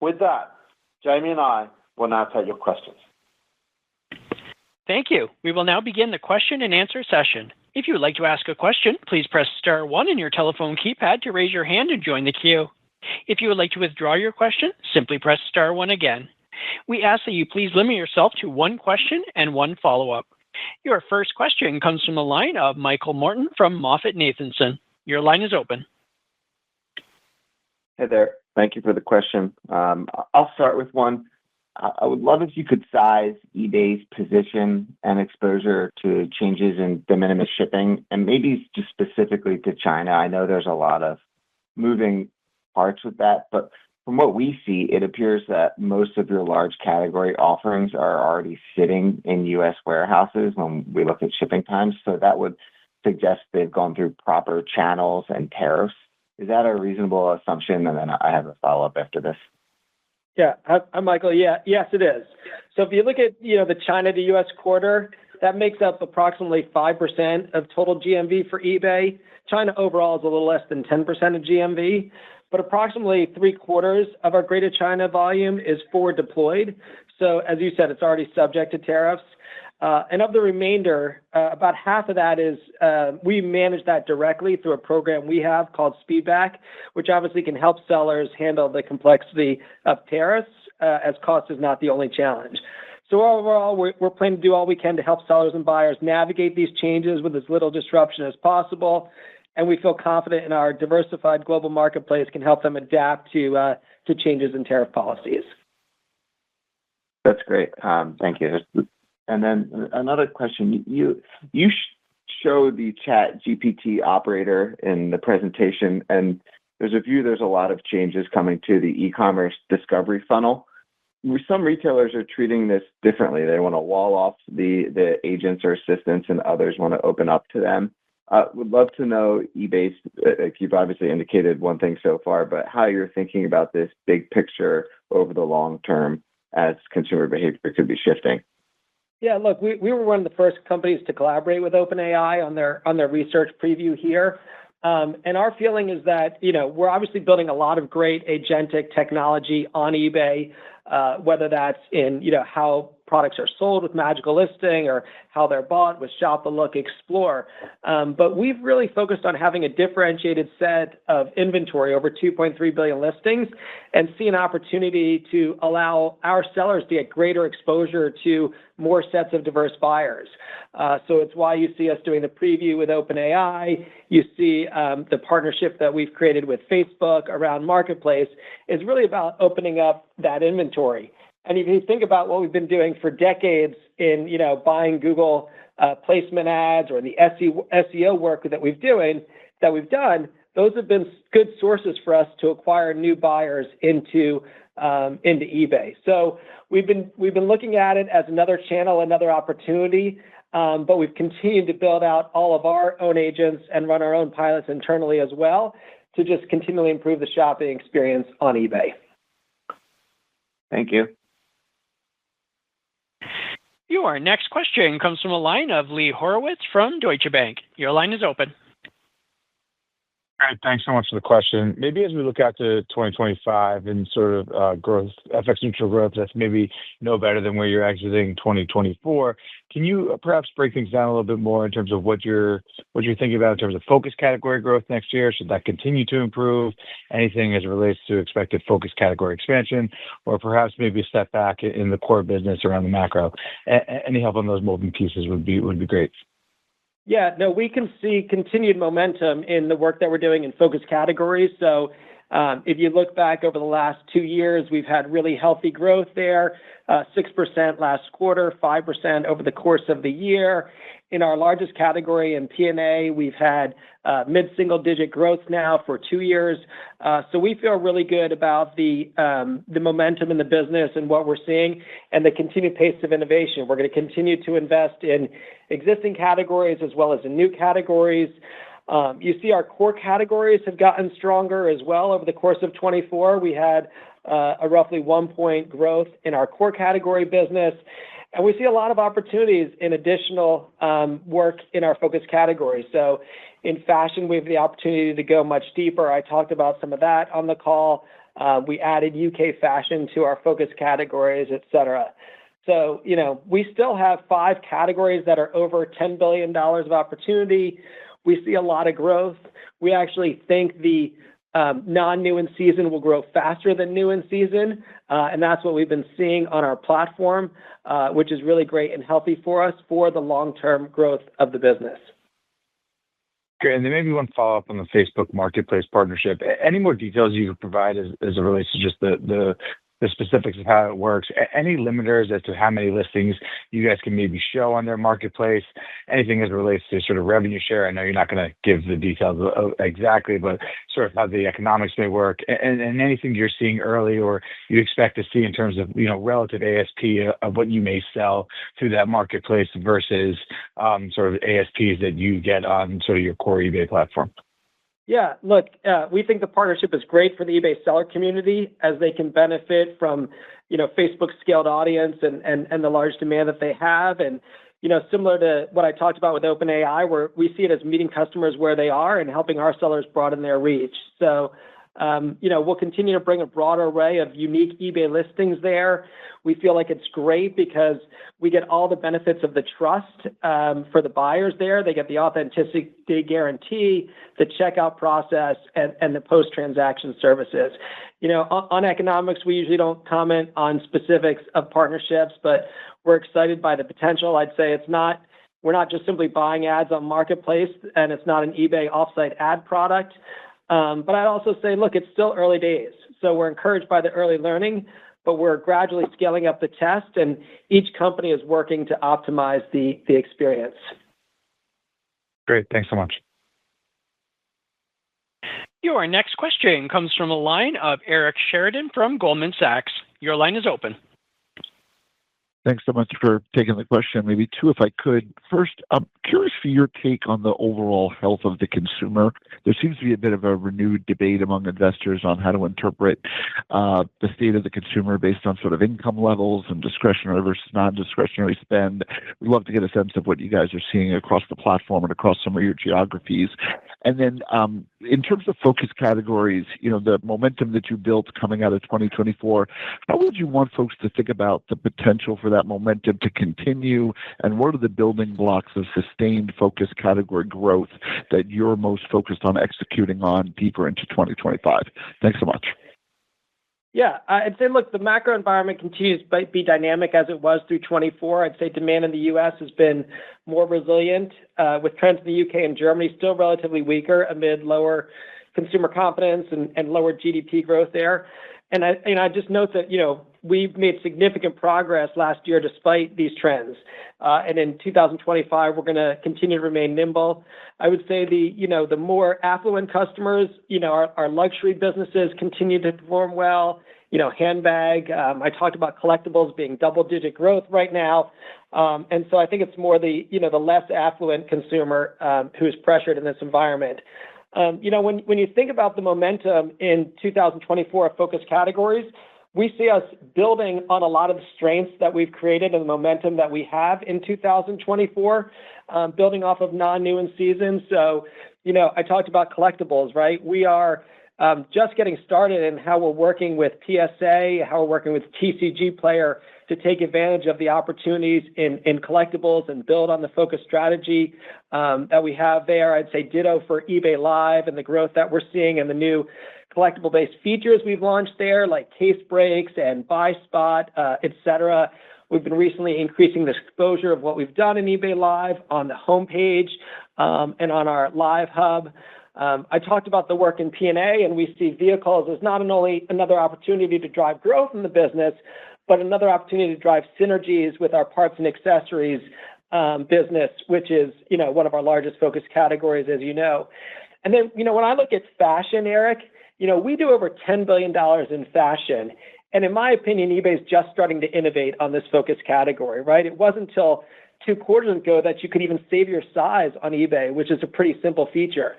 With that, Jamie and I will now take your questions. Thank you. We will now begin the question and answer session. If you would like to ask a question, please press star 1 in your telephone keypad to raise your hand and join the queue. If you would like to withdraw your question, simply press star 1 again. We ask that you please limit yourself to one question and one follow-up. Your first question comes from the line of Michael Morton from MoffettNathanson. Your line is open. Hey there. Thank you for the question. I'll start with one. I would love if you could size eBay's position and exposure to changes in de minimis shipping, and maybe just specifically to China. I know there's a lot of moving parts with that, but from what we see, it appears that most of your large category offerings are already sitting in U.S. warehouses when we look at shipping times. So that would suggest they've gone through proper channels and tariffs. Is that a reasonable assumption? And then I have a follow-up after this. Yeah, hi, Michael. Yeah, yes, it is. So if you look at the China to U.S. quarter, that makes up approximately 5% of total GMV for eBay. China overall is a little less than 10% of GMV, but approximately 3/4 of our Greater China volume is forward deployed. So as you said, it's already subject to tariffs. And of the remainder, about half of that is we manage that directly through a program we have called Speedback, which obviously can help sellers handle the complexity of tariffs, as cost is not the only challenge. So overall, we're planning to do all we can to help sellers and buyers navigate these changes with as little disruption as possible. And we feel confident in our diversified global marketplace can help them adapt to changes in tariff policies. That's great. Thank you. And then another question. You show the Chat GPT operator in the presentation, and there's a lot of changes coming to the e-commerce discovery funnel. Some retailers are treating this differently. They want to wall off the agents or assistants, and others want to open up to them. Would love to know eBay's, you've obviously indicated one thing so far, but how you're thinking about this big picture over the long term as consumer behavior could be shifting. Yeah, look, we were one of the first companies to collaborate with OpenAI on their research preview here. And our feeling is that, we're obviously building a lot of great agentic technology on eBay, whether that's in, how products are sold with Magical Listing or how they're bought with Shop the Look, Explore. But we've really focused on having a differentiated set of inventory, over 2.3 billion listings, and see an opportunity to allow our sellers to get greater exposure to more sets of diverse buyers. So it's why you see us doing the preview with OpenAI. You see the partnership that we've created with Facebook around Marketplace is really about opening up that inventory. And if you think about what we've been doing for decades in, buying Google placement ads or the SEO work that we've done, those have been good sources for us to acquire new buyers into eBay. So we've been looking at it as another channel, another opportunity, but we've continued to build out all of our own agents and run our own pilots internally as well to just continually improve the shopping experience on eBay. Thank you. Your next question comes from a line of Lee Horowitz from Deutsche Bank. Your line is open. All right, thanks so much for the question. Maybe as we look out to 2025 and sort of growth, FX neutral growth, that's maybe no better than where you're exiting 2024. Can you perhaps break things down a little bit more in terms of what you're thinking about in terms of focus category growth next year? Should that continue to improve? Anything as it relates to expected focus category expansion, or perhaps maybe a step back in the core business around the macro? Any help on those moving pieces would be great. Yeah, no, we can see continued momentum in the work that we're doing in focus categories. So if you look back over the last 2 years, we've had really healthy growth there, 6% last quarter, 5% over the course of the year. In our largest category in P&A, we've had mid-single-digit growth now for 2 years. So we feel really good about the momentum in the business and what we're seeing and the continued pace of innovation. We're going to continue to invest in existing categories as well as in new categories. You see our core categories have gotten stronger as well over the course of 24. We had a roughly 1-point growth in our core category business. And we see a lot of opportunities in additional work in our focus categories. So in fashion, we have the opportunity to go much deeper. I talked about some of that on the call. We added UK fashion to our focus categories, et cetera. So, we still have 5 categories that are over $10 billion of opportunity. We see a lot of growth. We actually think the non-new in season will grow faster than new in season. And that's what we've been seeing on our platform, which is really great and healthy for us for the long-term growth of the business. Great. And then maybe one follow-up on the Facebook Marketplace partnership. Any more details you could provide as it relates to just the specifics of how it works? Any limiters as to how many listings you guys can maybe show on their marketplace? Anything as it relates to sort of revenue share? I know you're not going to give the details exactly, but sort of how the economics may work, and anything you're seeing early or you expect to see in terms of relative ASP of what you may sell through that marketplace versus sort of ASPs that you get on sort of your core eBay platform. Yeah, look, we think the partnership is great for the eBay seller community as they can benefit from, Facebook's scaled audience and the large demand that they have. And, similar to what I talked about with OpenAI, where we see it as meeting customers where they are and helping our sellers broaden their reach. So, we'll continue to bring a broader array of unique eBay listings there. We feel like it's great because we get all the benefits of the trust for the buyers there. They get the authenticity guarantee, the checkout process, and the post-transaction services. On economics, we usually don't comment on specifics of partnerships, but we're excited by the potential. I'd say we're not just simply buying ads on Marketplace, and it's not an eBay offsite ad product. But I'd also say, look, it's still early days. So we're encouraged by the early learning, but we're gradually scaling up the test, and each company is working to optimize the experience. Great. Thanks so much. Your next question comes from a line of Eric Sheridan from Goldman Sachs. Your line is open. Thanks so much for taking the question. Maybe 2, if I could. First, I'm curious for your take on the overall health of the consumer. There seems to be a bit of a renewed debate among investors on how to interpret the state of the consumer based on sort of income levels and discretionary versus non-discretionary spend. We'd love to get a sense of what you guys are seeing across the platform and across some of your geographies. And then in terms of focus categories, the momentum that you built coming out of 2024, how would you want folks to think about the potential for that momentum to continue? And what are the building blocks of sustained focus category growth that you're most focused on executing on deeper into 2025? Thanks so much. Yeah, I'd say, look, the macro environment continues to be dynamic as it was through 24. I'd say demand in the U.S. has been more resilient, with trends in the U.K. and Germany still relatively weaker amid lower consumer confidence and lower GDP growth there. And I just note that, we've made significant progress last year despite these trends. And in 2025, we're going to continue to remain nimble. I would say the more affluent customers, our luxury businesses continue to perform well. Handbag, I talked about collectibles being double-digit growth right now. And so I think it's more the less affluent consumer who's pressured in this environment. When you think about the momentum in 2024 of focus categories, we see us building on a lot of the strengths that we've created and the momentum that we have in 2024, building off of non-new in season. So, I talked about collectibles, right? We are just getting started in how we're working with PSA, how we're working with TCG Player to take advantage of the opportunities in collectibles and build on the focus strategy that we have there. I'd say ditto for eBay Live and the growth that we're seeing and the new collectible-based features we've launched there, like case breaks and buy spot, et cetera. We've been recently increasing the exposure of what we've done in eBay Live on the homepage and on our Live Hub. I talked about the work in P&A, and we see vehicles as not only another opportunity to drive growth in the business, but another opportunity to drive synergies with our parts and accessories business, which is, one of our largest focus categories, as you know. And then, when I look at fashion, Eric, we do over $10 billion in fashion. And in my opinion, eBay is just starting to innovate on this focus category, right? It wasn't until 2 quarters ago that you could even save your size on eBay, which is a pretty simple feature.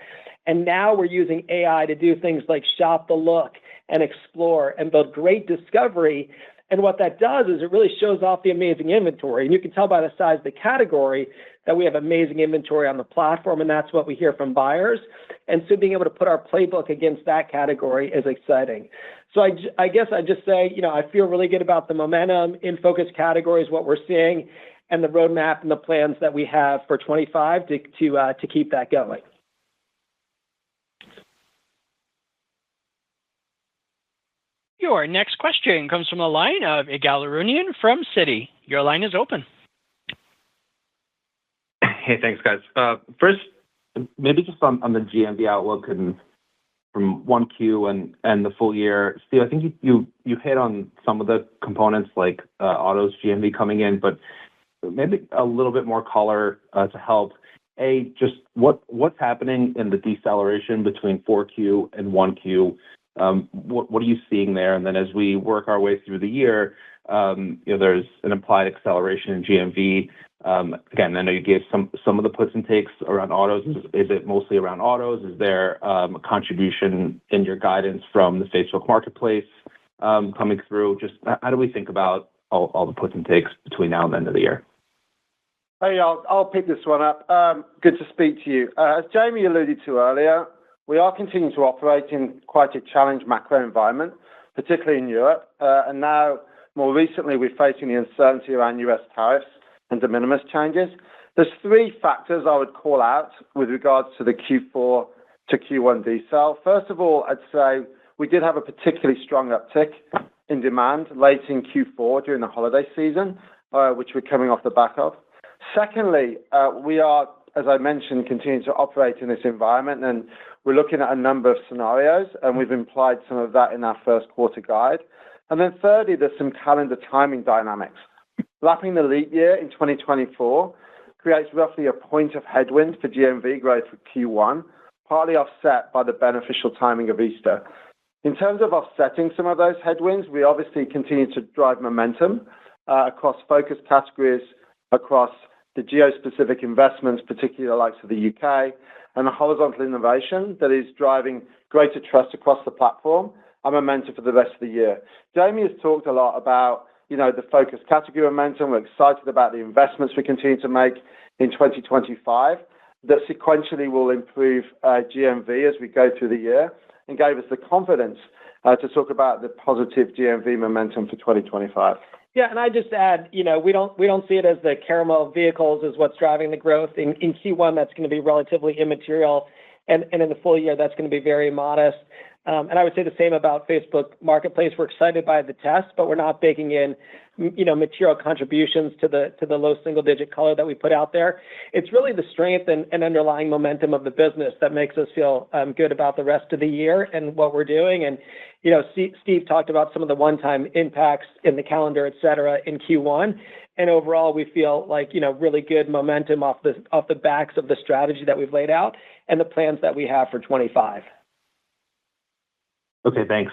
And now we're using AI to do things like shop the look and explore and build great discovery. And what that does is it really shows off the amazing inventory. And you can tell by the size of the category that we have amazing inventory on the platform, and that's what we hear from buyers. And so being able to put our playbook against that category is exciting. So I guess I'd just say, I feel really good about the momentum in focus categories, what we're seeing, and the roadmap and the plans that we have for 25 to keep that going. Your next question comes from the line of Ygal Arounian from Citi. Your line is open. Hey, thanks, guys. First, maybe just on the GMV outlook and from 1Q and the full year. Steve, I think you hit on some of the components like autos GMV coming in, but maybe a little bit more color to help. Just what's happening in the deceleration between 4Q and 1Q? What are you seeing there? And then as we work our way through the year, there's an implied acceleration in GMV. Again, I know you gave some of the puts and takes around autos. Is it mostly around autos? Is there a contribution in your guidance from the Facebook Marketplace coming through? Just how do we think about all the puts and takes between now and the end of the year? Hey, I'll pick this one up. Good to speak to you. As Jamie alluded to earlier, we are continuing to operate in quite a challenged macro environment, particularly in Europe. And now, more recently, we're facing the uncertainty around US tariffs and de minimis changes. There's 3 factors I would call out with regards to the Q4 to Q1 decel. First of all, I'd say we did have a particularly strong uptick in demand late in Q4 during the holiday season, which we're coming off the back of. Secondly, we are, as I mentioned, continuing to operate in this environment, and we're looking at a number of scenarios, and we've implied some of that in our first quarter guide. And then thirdly, there's some calendar timing dynamics. Lapping the leap year in 2024 creates roughly a point of headwind for GMV growth for Q1, partly offset by the beneficial timing of Easter. In terms of offsetting some of those headwinds, we obviously continue to drive momentum across focus categories, across the geo-specific investments, particularly the likes of the UK, and the horizontal innovation that is driving greater trust across the platform and momentum for the rest of the year. Jamie has talked a lot about, the focus category momentum. We're excited about the investments we continue to make in 2025. that sequentially will improve GMV as we go through the year, and gave us the confidence to talk about the positive GMV momentum for 2025. Yeah, and I just add, we don't see it as the caramel vehicles is what's driving the growth. In Q1, that's going to be relatively immaterial, and in the full year, that's going to be very modest. And I would say the same about Facebook Marketplace. We're excited by the test, but we're not baking in, material contributions to the low single-digit color that we put out there. It's really the strength and underlying momentum of the business that makes us feel good about the rest of the year and what we're doing. And Steve talked about some of the one-time impacts in the calendar, et cetera, in Q1. And overall, we feel like really good momentum off the backs of the strategy that we've laid out and the plans that we have for 25. Okay, thanks.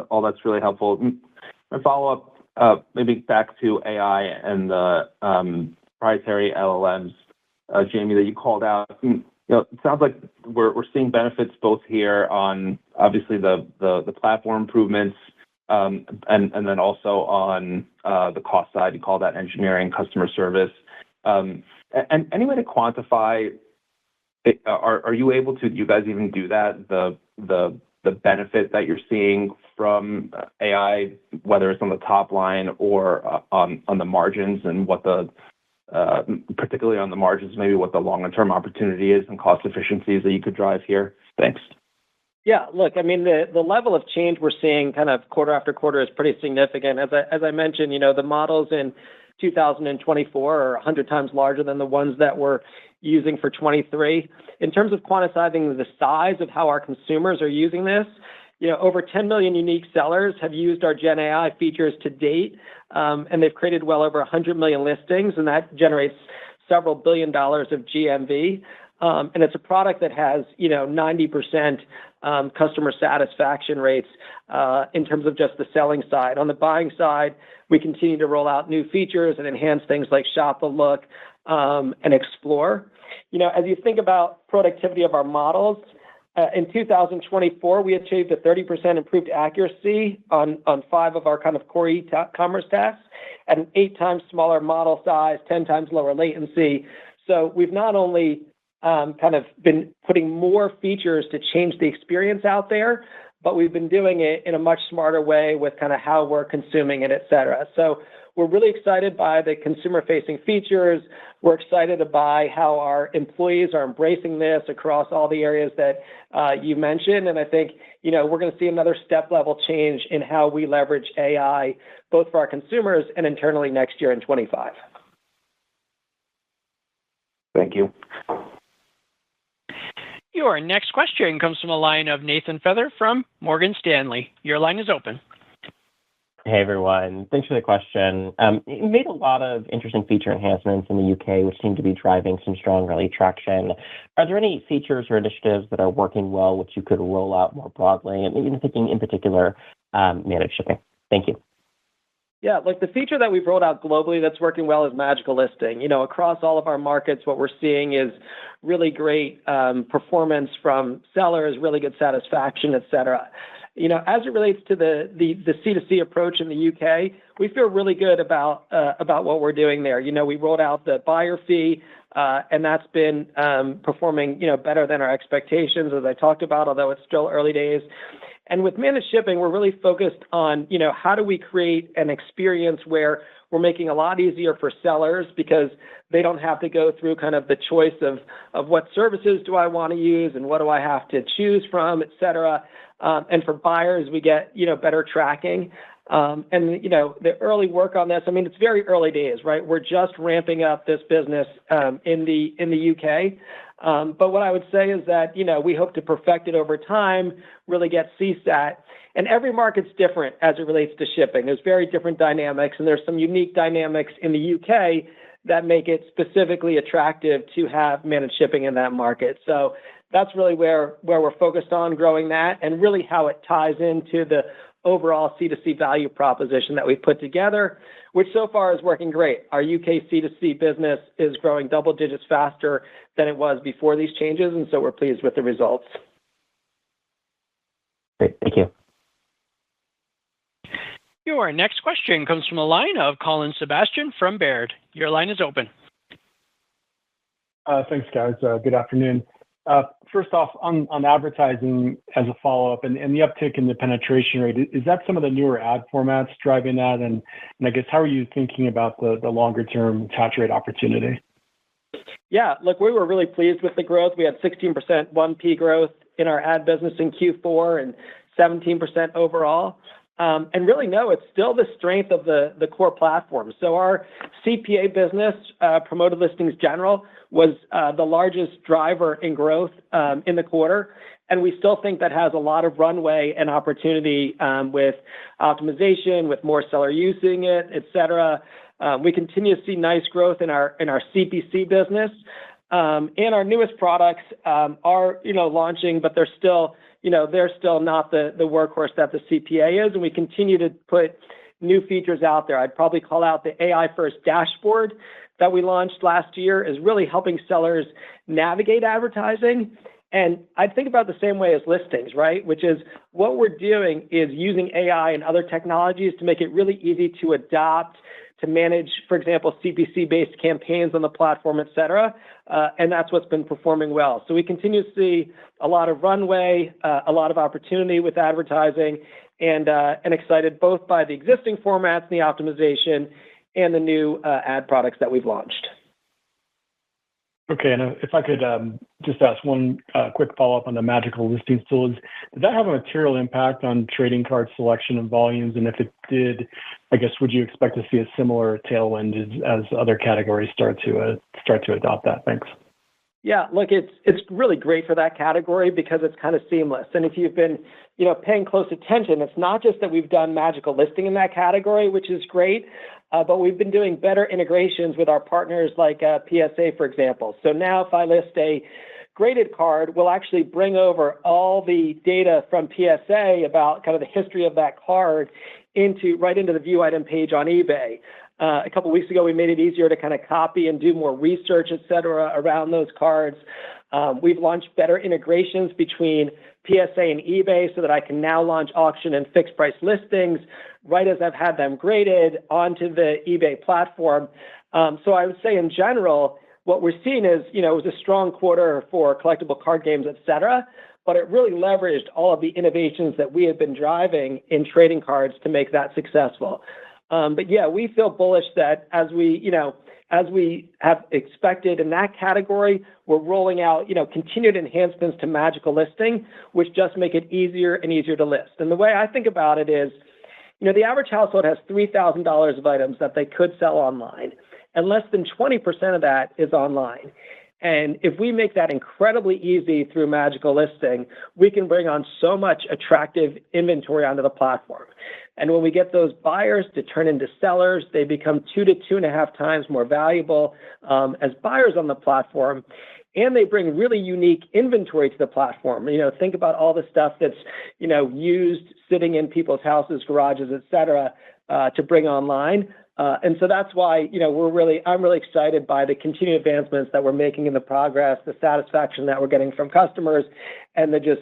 All that's really helpful. My follow-up, maybe back to AI and the proprietary LLMs, Jamie, that you called out. It sounds like we're seeing benefits both here on obviously the platform improvements, and then also on the cost side. You call that engineering, customer service. And any way to quantify? Are you able to? Do you guys even do that? The benefit that you're seeing from AI, whether it's on the top line or on the margins, and what particularly on the margins, maybe what the longer-term opportunity is and cost efficiencies that you could drive here? Thanks. Yeah, look, I mean, the level of change we're seeing kind of quarter after quarter is pretty significant. As I mentioned, the models in 2024 are 100 times larger than the ones that we're using for 23. In terms of quantifying the size of how our consumers are using this, over 10 million unique sellers have used our Gen AI features to date, and they've created well over 100 million listings, and that generates several $1 billion of GMV. And it's a product that has, 90% customer satisfaction rates in terms of just the selling side. On the buying side, we continue to roll out new features and enhance things like Shop the Look and Explore. As you think about productivity of our models, in 2024, we achieved a 30% improved accuracy on 5 of our kind of core e-commerce tasks, at an 8 times smaller model size, 10 times lower latency. So we've not only kind of been putting more features to change the experience out there, but we've been doing it in a much smarter way with kind of how we're consuming it, et cetera. So we're really excited by the consumer-facing features. We're excited by how our employees are embracing this across all the areas that you mentioned. And I think, we're going to see another step-level change in how we leverage AI, both for our consumers and internally next year in 25. Thank you. Your next question comes from a line of Nathan Feather from Morgan Stanley. Your line is open. Hey, everyone. Thanks for the question. You made a lot of interesting feature enhancements in the UK, which seem to be driving some strong early traction. Are there any features or initiatives that are working well, which you could roll out more broadly? And even thinking in particular, managed shipping. Thank you. Yeah, like the feature that we've rolled out globally that's working well is magical listing. Across all of our markets, what we're seeing is really great performance from sellers, really good satisfaction, et cetera. As it relates to the C2C approach in the UK, we feel really good about what we're doing there. We rolled out the buyer fee, and that's been performing, better than our expectations, as I talked about, although it's still early days. And with managed shipping, we're really focused on, how do we create an experience where we're making a lot easier for sellers because they don't have to go through kind of the choice of what services do I want to use and what do I have to choose from, et cetera. And for buyers, we get, better tracking. And, the early work on this, I mean, it's very early days, right? We're just ramping up this business in the UK. But what I would say is that, we hope to perfect it over time, really get CSAT. And every market's different as it relates to shipping. There's very different dynamics, and there's some unique dynamics in the UK that make it specifically attractive to have managed shipping in that market. So that's really where we're focused on growing that, and really how it ties into the overall C2C value proposition that we've put together, which so far is working great. Our UK C2C business is growing double digits faster than it was before these changes, and so we're pleased with the results. Great, thank you. Your next question comes from a line of Colin Sebastian from Baird. Your line is open. Thanks, guys. Good afternoon. First off, on advertising as a follow-up and the uptick in the penetration rate, is that some of the newer ad formats driving that? And I guess, how are you thinking about the longer-term attach rate opportunity? Yeah, look, we were really pleased with the growth. We had 16% 1P growth in our ad business in Q4 and 17% overall. And really, no, it's still the strength of the core platform. So our CPA business, Promoted Listings General, was the largest driver in growth in the quarter. And we still think that has a lot of runway and opportunity with optimization, with more seller using it, et cetera. We continue to see nice growth in our CPC business. And our newest products are, launching, but they're still not the workhorse that the CPA is. And we continue to put new features out there. I'd probably call out the AI First Dashboard that we launched last year is really helping sellers navigate advertising. And I'd think about the same way as listings, right? Which is what we're doing is using AI and other technologies to make it really easy to adopt, to manage, for example, CPC-based campaigns on the platform, et cetera. And that's what's been performing well. So we continue to see a lot of runway, a lot of opportunity with advertising, and excited both by the existing formats and the optimization and the new ad products that we've launched. Okay, and if I could just ask one quick follow-up on the Magical Listings tool. Did that have a material impact on trading card selection and volumes? And if it did, I guess, would you expect to see a similar tailwind as other categories start to adopt that? Thanks. Yeah, look, it's really great for that category because it's kind of seamless. And if you've been, paying close attention, it's not just that we've done magical listing in that category, which is great, but we've been doing better integrations with our partners like PSA, for example. So now if I list a graded card, we'll actually bring over all the data from PSA about kind of the history of that card right into the view item page on eBay. A couple of weeks ago, we made it easier to kind of copy and do more research, et cetera, around those cards. We've launched better integrations between PSA and eBay so that I can now launch auction and fixed price listings right as I've had them graded onto the eBay platform. So I would say in general, what we're seeing is, it was a strong quarter for collectible card games, et cetera, but it really leveraged all of the innovations that we have been driving in trading cards to make that successful. But yeah, we feel bullish that as we have expected in that category, we're rolling out, continued enhancements to Magical Listing, which just make it easier and easier to list. And the way I think about it is, the average household has $3,000 of items that they could sell online, and less than 20% of that is online. And if we make that incredibly easy through Magical Listing, we can bring on so much attractive inventory onto the platform. And when we get those buyers to turn into sellers, they become 2 to 2.5 times more valuable as buyers on the platform. And they bring really unique inventory to the platform. Think about all the stuff that's, used sitting in people's houses, garages, et cetera, to bring online. And so that's why, I'm really excited by the continued advancements that we're making in the progress, the satisfaction that we're getting from customers, and the just,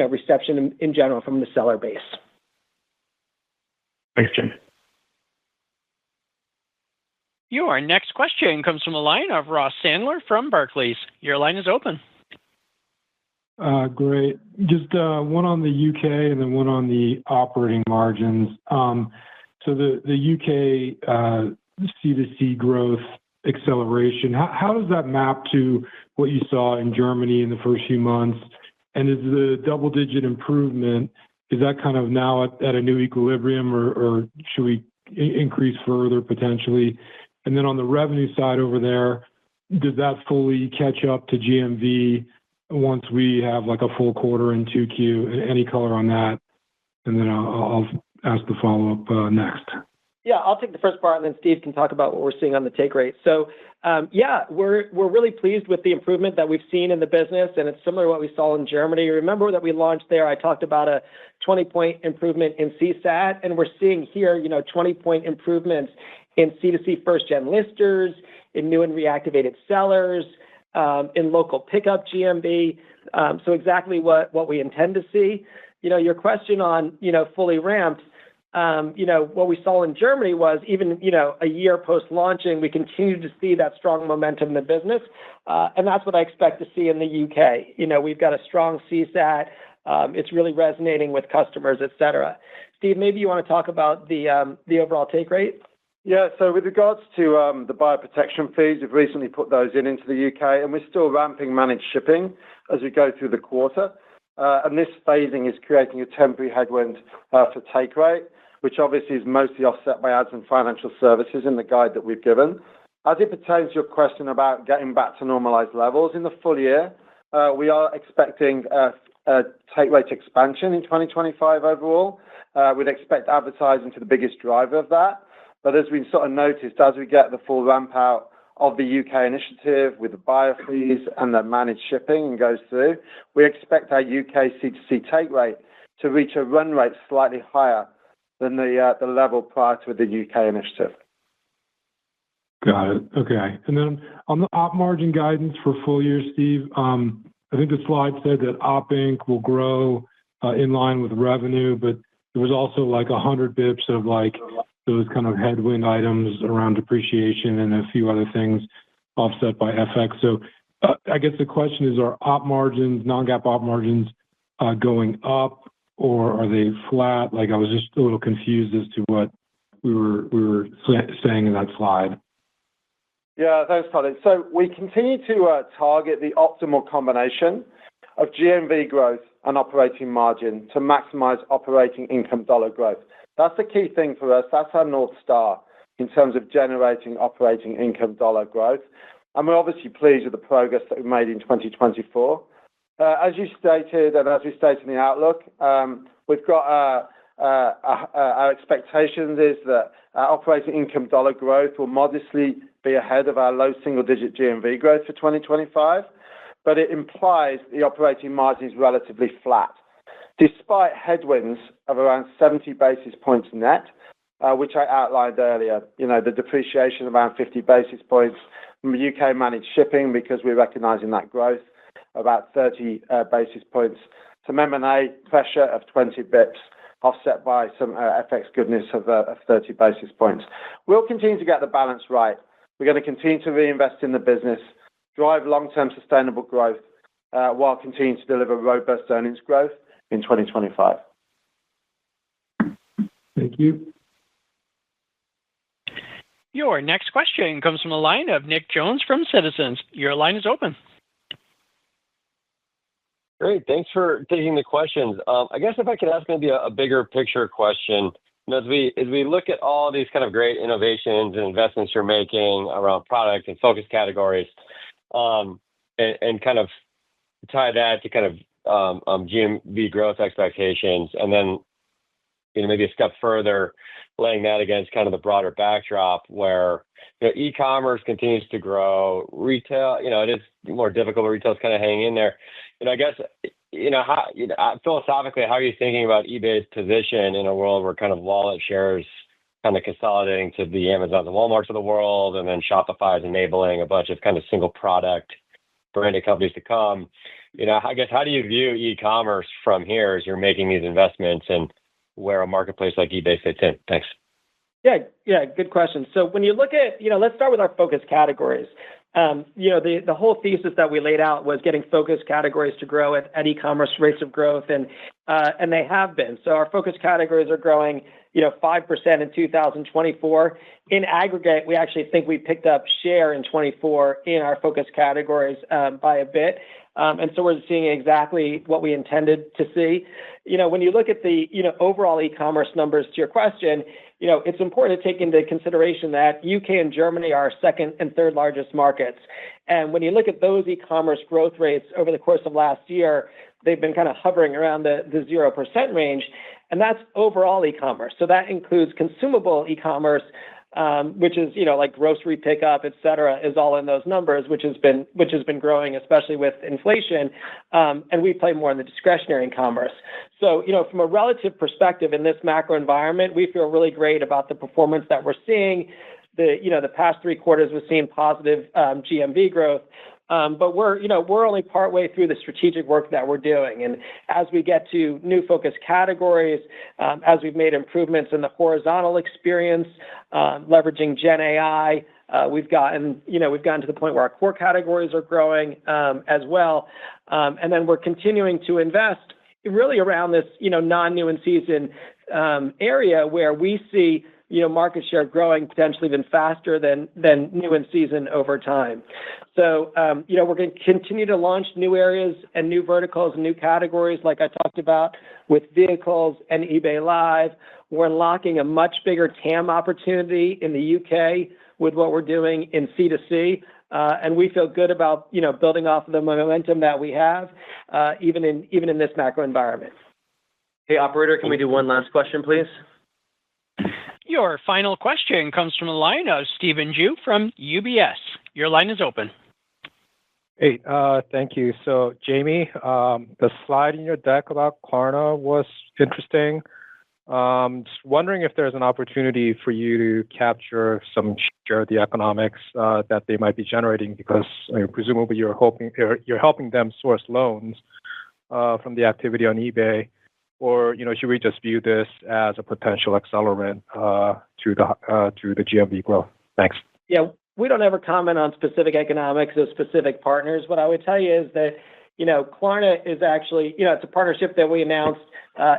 reception in general from the seller base. Thanks, Jim. Your next question comes from the line of Ross Sandler from Barclays. Your line is open. Great. Just one on the UK and then one on the operating margins. So the UK C2C growth acceleration, how does that map to what you saw in Germany in the first few months? And is the double-digit improvement, is that kind of now at a new equilibrium, or should we increase further potentially? And then on the revenue side over there, does that fully catch up to GMV once we have like a full quarter in 2Q? Any color on that? And then I'll ask the follow-up next. Yeah, I'll take the first part, and then Steve can talk about what we're seeing on the take rate. So, we're really pleased with the improvement that we've seen in the business, and it's similar to what we saw in Germany. Remember that we launched there, I talked about a 20-point improvement in CSAT, and we're seeing here, 20-point improvements in C2C first-gen listers, in new and reactivated sellers, in local pickup GMV. So exactly what we intend to see. Your question on, fully ramped, what we saw in Germany was even, a year post-launching, we continue to see that strong momentum in the business. And that's what I expect to see in the UK. We've got a strong CSAT. It's really resonating with customers, et cetera. Steve, maybe you want to talk about the overall take rate? Yeah, so with regards to the buyer protection fees, we've recently put those into the UK, and we're still ramping managed shipping as we go through the quarter. And this phasing is creating a temporary headwind for take rate, which obviously is mostly offset by ads and financial services in the guide that we've given. As it pertains to your question about getting back to normalized levels in the full year, we are expecting a take rate expansion in 2025 overall. We'd expect advertising to be the biggest driver of that. But as we sort of noticed, as we get the full ramp out of the UK initiative with the buyer fees and the managed shipping and goes through, we expect our UK C2C take rate to reach a run rate slightly higher than the level prior to the UK initiative. Got it. Okay. And then on the op margin guidance for full year, Steve, I think the slide said that Op Inc. will grow in line with revenue, but there was also like 100 bips of like those kind of headwind items around depreciation and a few other things offset by FX. So I guess the question is, are op margins, non-GAAP op margins going up, or are they flat? Like I was just a little confused as to what we were saying in that slide. Yeah, thanks, Colin. So we continue to target the optimal combination of GMV growth and operating margin to maximize operating income dollar growth. That's the key thing for us. That's our North Star in terms of generating operating income dollar growth. And we're obviously pleased with the progress that we've made in 2024. As you stated, and as we stated in the outlook, we've got our expectations is that our operating income dollar growth will modestly be ahead of our low single-digit GMV growth for 2025, but it implies the operating margin is relatively flat, despite headwinds of around 70 basis points net, which I outlined earlier. The depreciation of around 50 basis points from the UK managed shipping because we're recognizing that growth, about 30 basis points. Some M&A pressure of 20 bips, offset by some FX goodness of 30 basis points. We'll continue to get the balance right. We're going to continue to reinvest in the business, drive long-term sustainable growth, while continuing to deliver robust earnings growth in 2025. Thank you. Your next question comes from a line of Nick Jones from Citizens. Your line is open. Great. Thanks for taking the questions. I guess if I could ask maybe a bigger picture question, as we look at all these kind of great innovations and investments you're making around product and focus categories, and kind of tie that to kind of GMV growth expectations, and then maybe a step further, laying that against kind of the broader backdrop where e-commerce continues to grow, retail, it is more difficult, but retail's kind of hanging in there. I guess philosophically, how are you thinking about eBay's position in a world where kind of wallet shares kind of consolidating to the Amazons and Walmarts of the world, and then Shopify is enabling a bunch of kind of single product branded companies to come? I guess, how do you view e-commerce from here as you're making these investments and where a marketplace like eBay fits in? Thanks. Yeah, good question. So when you look at, let's start with our focus categories. The whole thesis that we laid out was getting focus categories to grow at e-commerce rates of growth, and they have been. So our focus categories are growing, 5% in 2024. In aggregate, we actually think we picked up share in 24 in our focus categories by a bit. And so we're seeing exactly what we intended to see. When you look at the overall e-commerce numbers, to your question, it's important to take into consideration that UK and Germany are our second and third largest markets. And when you look at those e-commerce growth rates over the course of last year, they've been kind of hovering around the 0% range, and that's overall e-commerce. So that includes consumable e-commerce, which is, like grocery pickup, et cetera, is all in those numbers, which has been growing, especially with inflation. And we play more in the discretionary commerce. So, from a relative perspective in this macro environment, we feel really great about the performance that we're seeing. The past 3 quarters, we've seen positive GMV growth. But we're only partway through the strategic work that we're doing. And as we get to new focus categories, as we've made improvements in the horizontal experience, leveraging Gen AI, we've gotten to the point where our core categories are growing as well. And then we're continuing to invest really around this, non-new in season area where we see, market share growing potentially even faster than new in season over time. So, we're going to continue to launch new areas and new verticals and new categories, like I talked about with vehicles and eBay Live. We're unlocking a much bigger TAM opportunity in the UK with what we're doing in C2C. And we feel good about, building off of the momentum that we have, even in this macro environment. Hey, operator, can we do one last question, please? Your final question comes from the line of Stephen Ju from UBS. Your line is open. Hey, thank you. So, Jamie, the slide in your deck about Klarna was interesting. Just wondering if there's an opportunity for you to capture some share of the economics that they might be generating, because presumably you're helping them source loans from the activity on eBay. Or, should we just view this as a potential accelerant to the GMV growth? Thanks. Yeah, we don't ever comment on specific economics of specific partners. What I would tell you is that, Klarna is actually, it's a partnership that we announced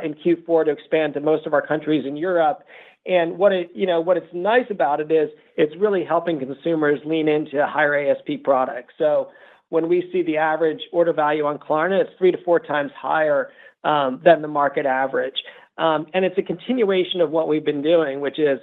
in Q4 to expand to most of our countries in Europe. And what it's nice about it is it's really helping consumers lean into higher ASP products. So when we see the average order value on Klarna, it's 3 to 4 times higher than the market average. And it's a continuation of what we've been doing, which is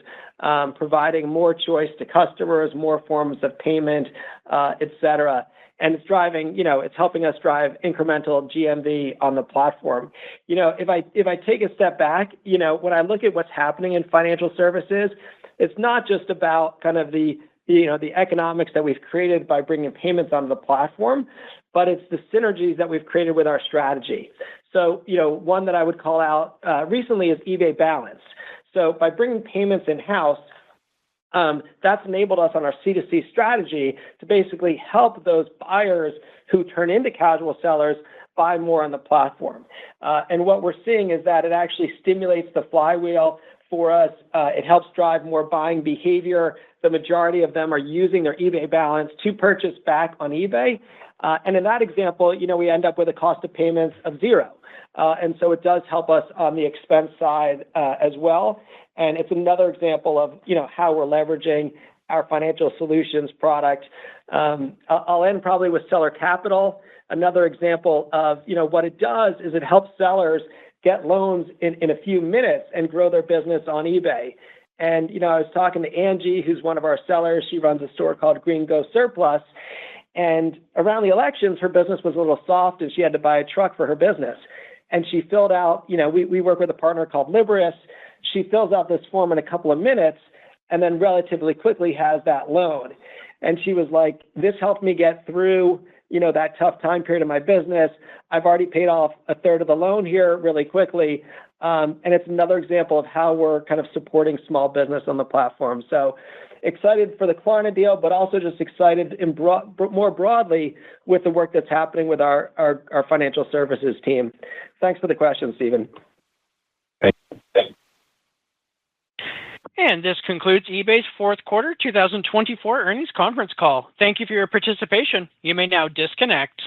providing more choice to customers, more forms of payment, et cetera. And it's driving, it's helping us drive incremental GMV on the platform. If I take a step back, when I look at what's happening in financial services, it's not just about kind of the economics that we've created by bringing payments onto the platform, but it's the synergies that we've created with our strategy. So, one that I would call out recently is eBay Balance. So by bringing payments in-house, that's enabled us on our C2C strategy to basically help those buyers who turn into casual sellers buy more on the platform. And what we're seeing is that it actually stimulates the flywheel for us. It helps drive more buying behavior. The majority of them are using their eBay Balance to purchase back on eBay. And in that example, we end up with a cost of payments of 0. And so it does help us on the expense side as well. And it's another example of, how we're leveraging our financial solutions product. I'll end probably with Seller Capital. Another example of, what it does is it helps sellers get loans in a few minutes and grow their business on eBay. And, I was talking to Angie, who's one of our sellers. She runs a store called Green Go Surplus. And around the elections, her business was a little soft and she had to buy a truck for her business. And she filled out, we work with a partner called Liberis. She fills out this form in a couple of minutes and then relatively quickly has that loan. And she was like, this helped me get through, that tough time period of my business. I've already paid off a third of the loan here really quickly. And it's another example of how we're kind of supporting small business on the platform. So excited for the Klarna deal, but also just excited more broadly with the work that's happening with our financial services team. Thanks for the question, Stephen. And this concludes eBay's fourth quarter 2024 earnings conference call. Thank you for your participation. You may now disconnect.